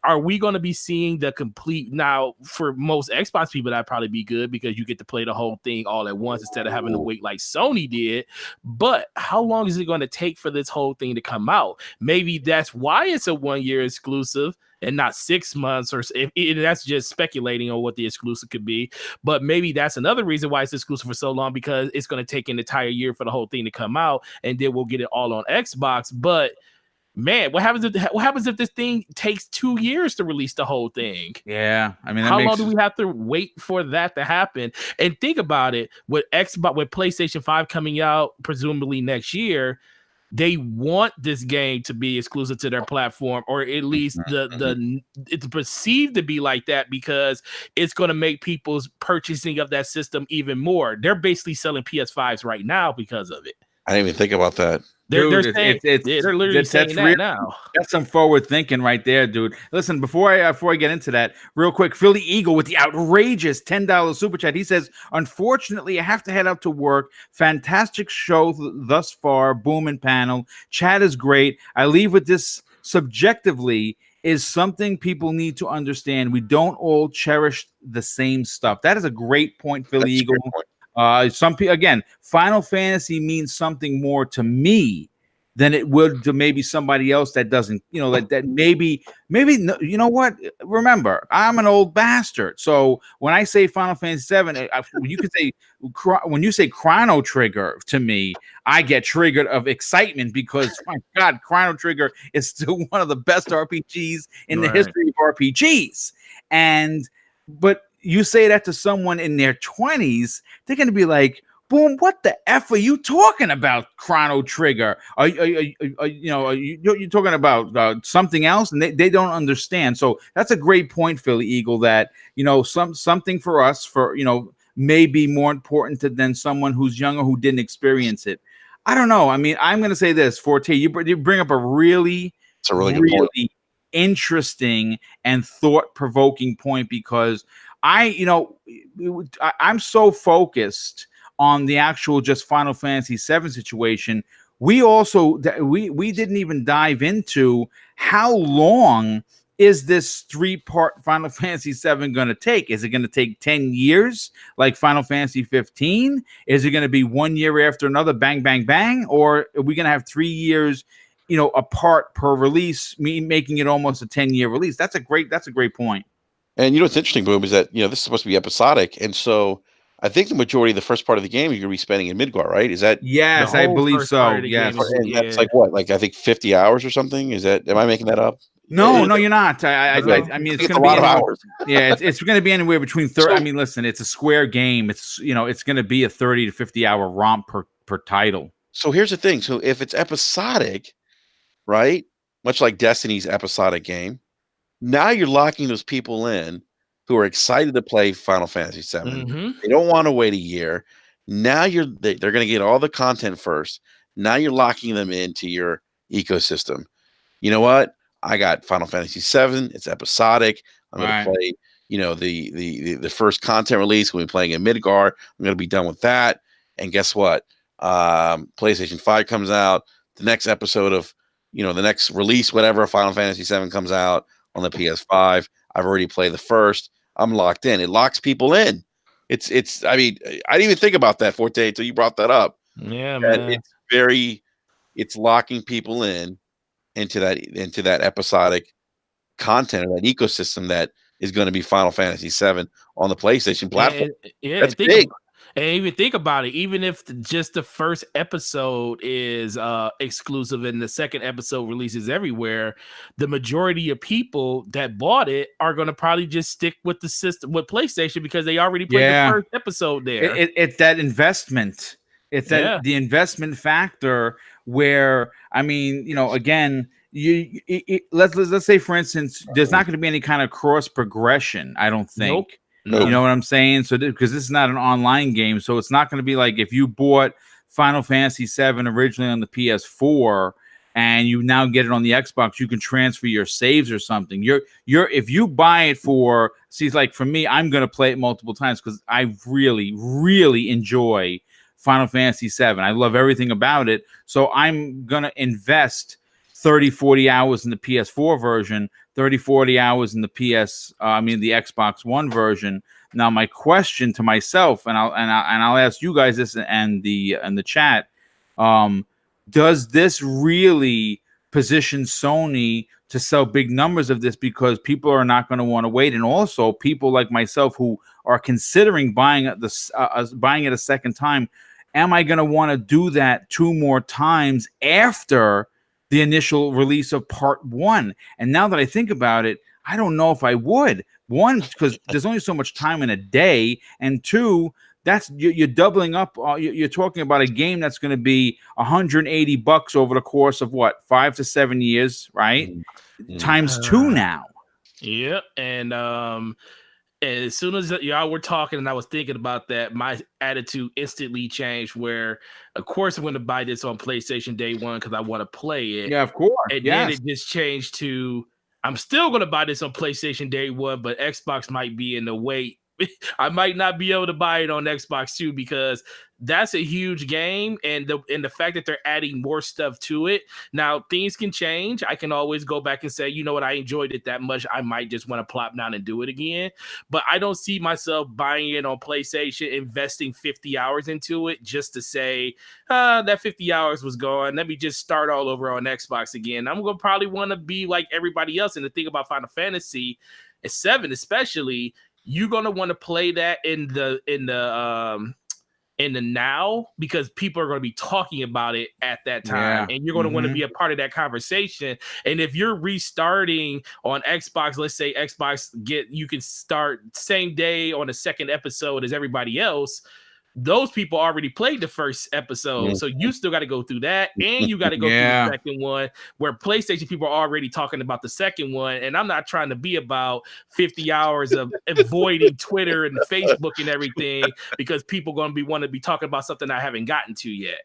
Are we going to be seeing the complete now for most Xbox people? That'd probably be good because you get to play the whole thing all at once instead of having to wait like Sony did. But how long is it going to take for this whole thing to come out? Maybe that's why it's a 1 year exclusive and not 6 months, or that's just speculating on what the exclusive could be. But maybe that's another reason why it's exclusive for so long, because it's going to take an entire year for the whole thing to come out, and then we'll get it all on Xbox. But man, what happens if this thing takes 2 years to release the whole thing? Yeah, I mean, how long do we have to wait for that to happen? And think about it, with PlayStation 5 coming out presumably next year, they want this game to be exclusive to their platform, or at least it's perceived to be like that, because it's going to make people's purchasing of that system even more. They're basically selling PS5s right now because of it. I didn't even think about that. They're saying, they're literally saying that now. That's some forward thinking right there, dude. Listen, before I get into that, real quick, Philly Eagle with the outrageous $10 super chat. He says, "Unfortunately, I have to head out to work. Fantastic show thus far. Boom and panel. Chat is great. I leave with this: subjectively is something people need to understand. We don't all cherish the same stuff." That is a great point, Philly Eagle. Some people, again, Final Fantasy means something more to me than it would to maybe somebody else that doesn't, that maybe, you know what? Remember, I'm an old bastard. So when I say Final Fantasy VII, when you say Chrono Trigger to me, I get triggered of excitement, because my God, Chrono Trigger is still one of the best RPGs in the history of RPGs. But you say that to someone in their 20s, they're going to be like, "Boom, what the F are you talking about, Chrono Trigger? Are you talking about something else?" And they don't understand. So that's a great point, Philly Eagle, that, something for us, may be more important than someone who's younger who didn't experience it. I don't know. I mean, I'm going to say this, Forte, you bring up a really good point. Interesting and thought-provoking point, because I'm so focused on the actual just Final Fantasy VII situation. We also we didn't even dive into how long is this 3-part Final Fantasy VII going to take? Is it going to take 10 years like Final Fantasy 15? Is it going to be 1 year after another, bang, bang, bang? Or are we going to have 3 years, apart per release, making it almost a 10-year release? That's a great point. And what's interesting, Boom, is that this is supposed to be episodic, and so I think the majority of the first part of the game you're going to be spending in Midgar, right? Is that? Yes, I believe so. Yes, and that's like what, I think 50 hours or something. Is that? Am I making that up? No, you're not. I mean, it's going to be a lot of hours. Yeah, it's going to be anywhere between 30. I mean, listen, it's a Square game. It's it's going to be a 30 to 50 hour romp per title. So here's the thing. So if it's episodic, right, much like Destiny's episodic game, now you're locking those people in who are excited to play Final Fantasy VII. Mm-hmm. They don't want to wait a year. Now they're going to get all the content first. Now you're locking them into your ecosystem. You know what? I got Final Fantasy VII. It's episodic. I'm going to play, the first content release. We'll be playing in Midgar. I'm going to be done with that. And guess what? PlayStation 5 comes out. The next episode of, the next release, whatever, Final Fantasy VII comes out on the PS5. I've already played the first. I'm locked in. It locks people in. I mean, I didn't even think about that, Forte, until you brought that up. Yeah, man. It's locking people into that episodic content, or that ecosystem that is going to be Final Fantasy VII on the PlayStation platform. That's big. And even think about it, even if just the first episode is exclusive and the second episode releases everywhere, the majority of people that bought it are going to probably just stick with the system, with PlayStation, because they already played the first episode there. It's that investment. It's that the investment factor where, I mean, again, let's say, for instance, there's not going to be any kind of cross progression, I don't think. Nope. You know what I'm saying? So because this is not an online game, so it's not going to be like if you bought Final Fantasy VII originally on the PS4 and you now get it on the Xbox, you can transfer your saves or something. If you buy it for, like for me, I'm going to play it multiple times because I really, really enjoy Final Fantasy VII. I love everything about it. So I'm going to invest 30, 40 hours in the PS4 version, 30, 40 hours in the the Xbox One version. Now, my question to myself, and I'll ask you guys this and the chat, does this really position Sony to sell big numbers of this, because people are not going to want to wait, and also people like myself who are considering buying it a second time, am I going to want to do that 2 more times after the initial release of part 1? And now that I think about it, I don't know if I would. 1, because there's only so much time in a day, and 2, that's you're doubling up. You're talking about a game that's going to be $180 over the course of what, 5 to 7 years, right? Times 2 now. Yep. And as soon as y'all were talking and I was thinking about that, my attitude instantly changed where, of course, I'm going to buy this on PlayStation day one because I want to play it. Yeah, of course. And then it just changed to, I'm still going to buy this on PlayStation day one, but Xbox might be in the wait. I might not be able to buy it on Xbox too, because that's a huge game, and the fact that they're adding more stuff to it. Now, things can change. I can always go back and say, you know what, I enjoyed it that much, I might just want to plop down and do it again. But I don't see myself buying it on PlayStation, investing 50 hours into it just to say, that 50 hours was gone, let me just start all over on Xbox again. I'm going to probably want to be like everybody else. And the thing about Final Fantasy VII especially, you're going to want to play that in the now, because people are going to be talking about it at that time, and you're going to want to be a part of that conversation. And if you're restarting on Xbox, let's say Xbox you can start same day on the second episode as everybody else. Those people already played the first episode, so you still got to go through that, and you got to go through the second one, where PlayStation people are already talking about the second one. And I'm not trying to be about 50 hours of avoiding Twitter and Facebook and everything, because people going to want to be talking about something I haven't gotten to yet.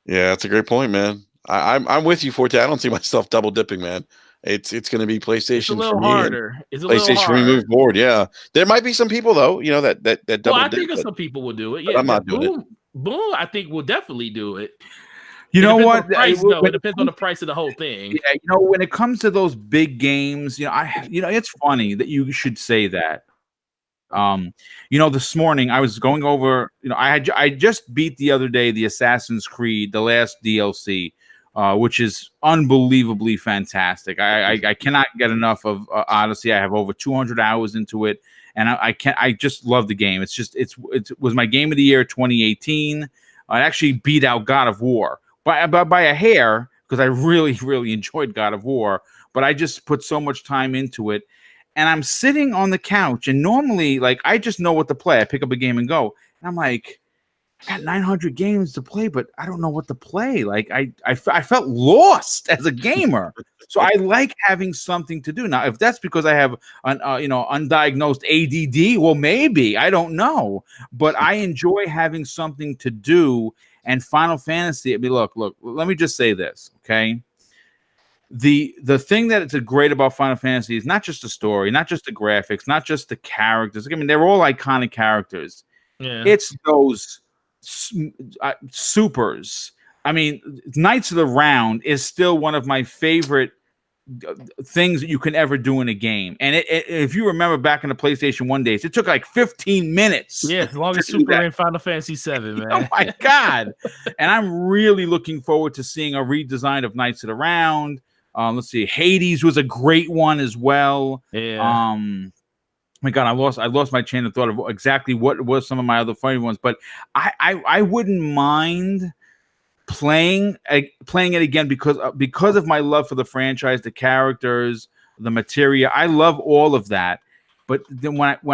Yeah, that's a great point, man. I'm with you, Forte. I don't see myself double dipping, man. It's going to be PlayStation. It's a little harder. It's a PlayStation little harder. Move forward. Yeah, there might be some people though, you know, that double. Well, I think some people will do it. Yeah, I'm not doing it. Boom, I think will definitely do it. You know what? It depends on the price of the whole thing. Yeah, you know, when it comes to those big games, it's funny that you should say that. This morning I was going over. I just beat the other day the Assassin's Creed, the last DLC. Which is unbelievably fantastic. I cannot get enough of Odyssey. I have over 200 hours into it, and I just love the game. It was my game of the year 2018. I actually beat out God of War by a hair, because I really, really enjoyed God of War, but I just put so much time into it. And I'm sitting on the couch, and normally, like, I just know what to play. I pick up a game and go, and I'm like, I got 900 games to play, but I don't know what to play. Like I felt lost as a gamer. So I like having something to do. Now, if that's because I have an undiagnosed ADD, well, maybe, I don't know. But I enjoy having something to do. And Final Fantasy, look, let me just say this, okay? The thing that is great about Final Fantasy is not just the story, not just the graphics, not just the characters. I mean, they're all iconic characters. Yeah. It's those supers. I mean, Knights of the Round is still one of my favorite things that you can ever do in a game. And if you remember back in the PlayStation 1 days, it took like 15 minutes. Yeah, as long as Super in Final Fantasy VII, man. Oh my God. And I'm really looking forward to seeing a redesign of Knights of the Round. Let's see. Hades was a great one as well. Yeah. My God, I lost my chain of thought of exactly what was some of my other funny ones, but I wouldn't mind playing it again because of my love for the franchise, the characters, the materia. I love all of that. But then when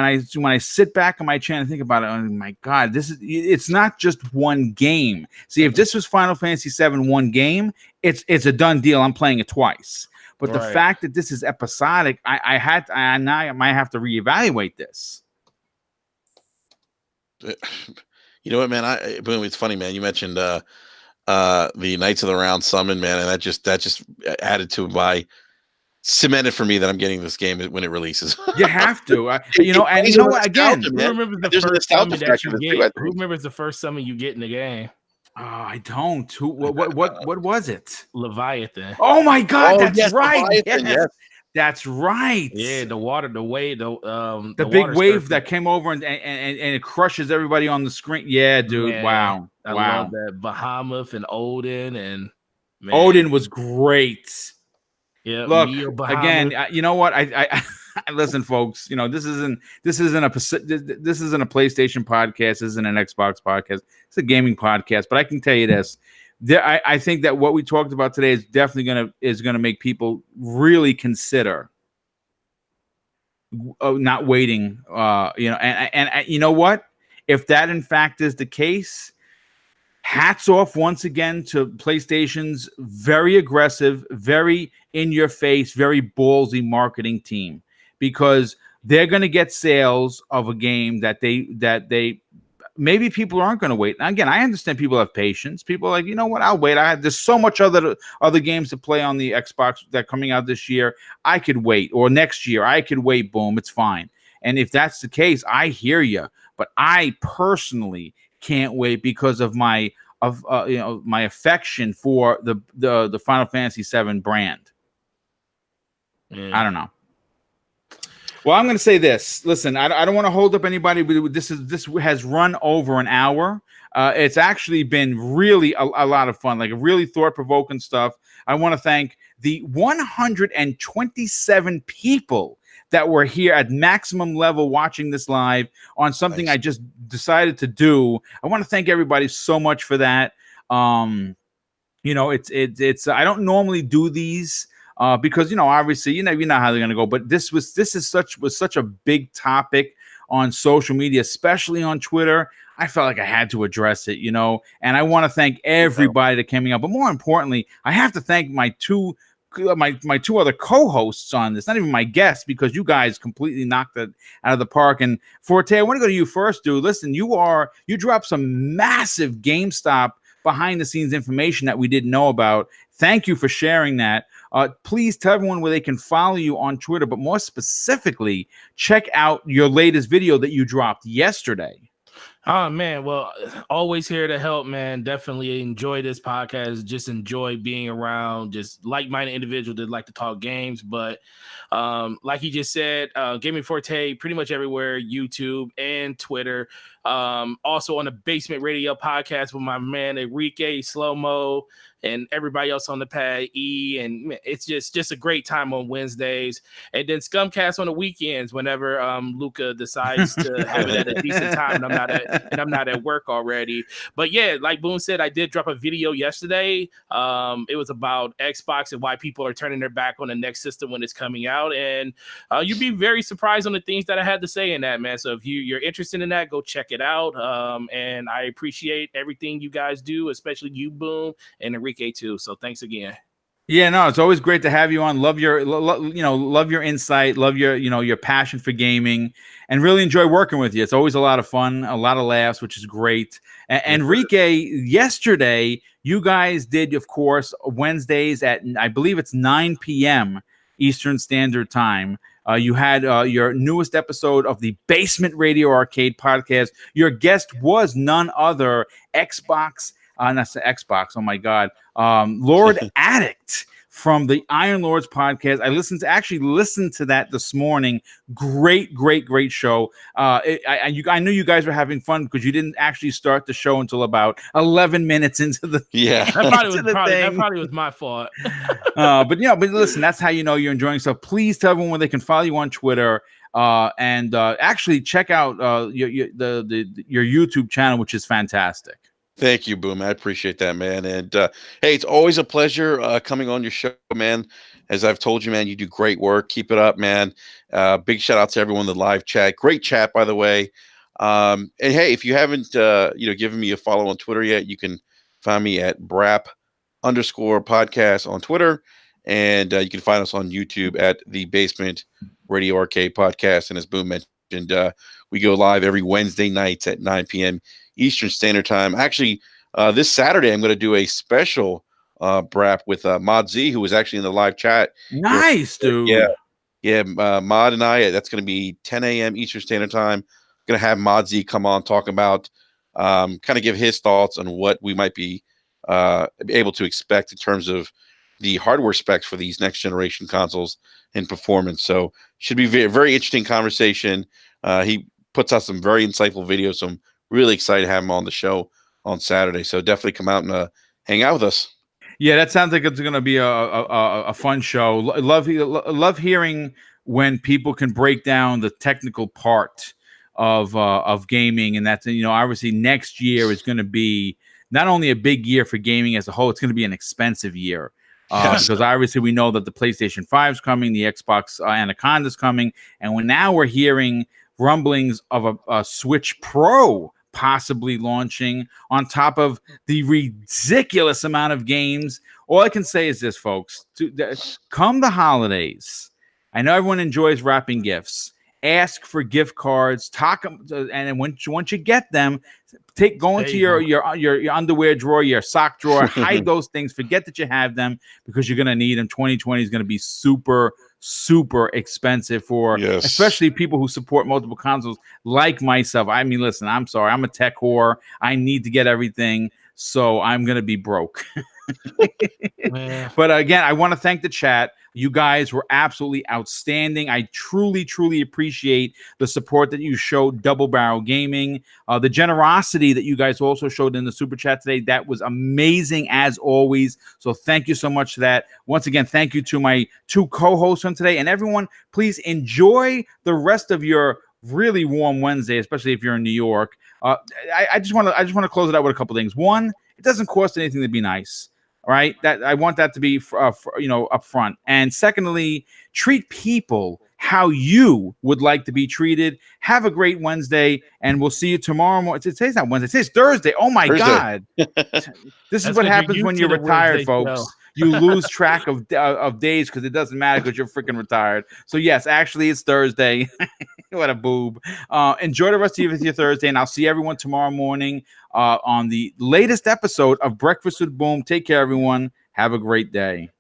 I sit back on my chair and think about it, oh my God, it's not just one game. See, if this was Final Fantasy VII one game, it's a done deal. I'm playing it twice. But the fact that this is episodic, I might have to reevaluate this. You know what, man? Boom, it's funny, man. You mentioned the Knights of the Round summon, man, and that just added to my cemented for me that I'm getting this game when it releases. You have to, again, who remembers the first summon that you get? Who remembers the first summon you get in the game? Oh, I don't. What was it? Leviathan. Oh my God, that's yes, right. Yes. That's right. Yeah, the big wave that came over and it crushes everybody on the screen. Yeah, dude. Man, wow. I love that. Bahamut and Odin and man. Odin was great. Yeah. Look, again, you know what? I listen, folks. This isn't a PlayStation podcast. This isn't an Xbox podcast. It's a gaming podcast. But I can tell you this: I think that what we talked about today is definitely gonna make people really consider not waiting. And you know what? if that in fact is the case, hats off once again to PlayStation's very aggressive, very in your face, very ballsy marketing team, because they're going to get sales of a game that they maybe people aren't going to wait. And again, I understand people have patience. People are like, you know what, I'll wait. There's so much other games to play on the Xbox that are coming out this year. I could wait, or next year I could wait. Boom, it's fine. And if that's the case, I hear you. But I personally can't wait because of my affection for the Final Fantasy VII brand. I don't know. Well, I'm going to say this. Listen, I don't want to hold up anybody. This has run over an hour. It's actually been really a lot of fun, like really thought-provoking stuff. I want to thank the 127 people that were here at maximum level watching this live on something nice. I just decided to do. I want to thank everybody so much for that. You know, it's I don't normally do these because, you know, obviously, you know how they're going to go, but this was such a big topic on social media, especially on Twitter. I felt like I had to address it, you know, and I want to thank everybody that came out. But more importantly, I have to thank my two other co-hosts on this, not even my guests, because you guys completely knocked it out of the park. And Forte, I want to go to you first, dude. Listen, you dropped some massive GameStop behind the scenes information that we didn't know about. Thank you for sharing that. Please tell everyone where they can follow you on Twitter, but more specifically, check out your latest video that you dropped yesterday. Oh man, well, always here to help, man. Definitely enjoy this podcast. Just enjoy being around just like-minded individuals that like to talk games. But like he just said, Gaming Forte pretty much everywhere, YouTube and Twitter. Also on the Basement Radio podcast with my man Enrique, Slow Mo, and everybody else on the pad, E, and it's just a great time on Wednesdays, and then Scumcast on the weekends whenever Luca decides to have it at a decent time, and I'm not at work already. But yeah, like Boom said, I did drop a video yesterday. It was about Xbox and why people are turning their back on the next system when it's coming out, and you'd be very surprised on the things that I had to say in that, man. So if you're interested in that, go check it out. And I appreciate everything you guys do, especially you, Boom, and Enrique too. So thanks again. Yeah, no, it's always great to have you on. Love your insight, love your passion for gaming, and really enjoy working with you. It's always a lot of fun, a lot of laughs, which is great. Enrique, yesterday you guys did, of course, Wednesdays at, I believe it's 9 p.m. Eastern Standard Time. You had your newest episode of the Basement Radio Arcade podcast. Your guest was none other Xbox. That's the Xbox. Oh my God, Lord Addict from the Iron Lords podcast. I listened to that this morning. Great show. I knew you guys were having fun because you didn't actually start the show until about 11 minutes into the that probably was my fault. But listen, that's how you know you're enjoying stuff. Please tell everyone where they can follow you on Twitter. And actually check out your YouTube channel, which is fantastic. Thank you, Boom. I appreciate that, man. And hey, it's always a pleasure coming on your show, man. As I've told you, man, you do great work. Keep it up, man. Big shout out to everyone in the live chat. Great chat, by the way. And hey, if you haven't given me a follow on Twitter yet, you can find me at BRAP_podcast on Twitter. And you can find us on YouTube at the Basement Radio Arcade Podcast. And as Boom mentioned, we go live every Wednesday nights at 9 p.m. Eastern Standard Time. Actually, this Saturday, I'm going to do a special BRAP with Mod Z, who was actually in the live chat. Nice, dude. Yeah. Mod and I, that's going to be 10 a.m. Eastern Standard Time. Going to have Mod Z come on, talk about, kind of give his thoughts on what we might be able to expect in terms of the hardware specs for these next generation consoles and performance. So should be very, very interesting conversation. He puts out some very insightful videos. So I'm really excited to have him on the show on Saturday. So definitely come out and hang out with us. Yeah, that sounds like it's going to be a fun show. Love hearing when people can break down the technical part of gaming, and that's, obviously next year is going to be not only a big year for gaming as a whole, it's going to be an expensive year. Because obviously we know that the PlayStation 5 is coming, the Xbox Anaconda is coming, and now we're hearing rumblings of a Switch Pro possibly launching, on top of the ridiculous amount of games. All I can say is this, folks. Come the holidays, I know everyone enjoys wrapping gifts. Ask for gift cards, and then once you get them, go into your underwear drawer, your sock drawer, hide those things. Forget that you have them, because you're gonna need them. 2020 is gonna be super expensive for especially people who support multiple consoles like myself. I mean, listen, I'm sorry, I'm a tech whore. I need to get everything, so I'm gonna be broke. But again, I want to thank the chat. You guys were absolutely outstanding. I truly appreciate the support that you showed Double Barrel Gaming, the generosity that you guys also showed in the super chat today. That was amazing as always. So thank you so much for that. Once again, thank you to my 2 co-hosts on today, and everyone, please enjoy the rest of your really warm Wednesday, especially if you're in New York. I just want to close it out with a couple things. One, it doesn't cost anything to be nice. Right, that I want that to be up front. And secondly, treat people how you would like to be treated. Have a great Wednesday, and we'll see you tomorrow morning. Today's not Wednesday, today's Thursday. Oh my God. This is what happens when you're retired, folks. You lose track of days, because it doesn't matter, because you're freaking retired. So yes, actually it's Thursday. What a boob. Enjoy the rest of your Thursday, and I'll see everyone tomorrow morning on the latest episode of Breakfast with Boom. Take care, everyone. Have a great day.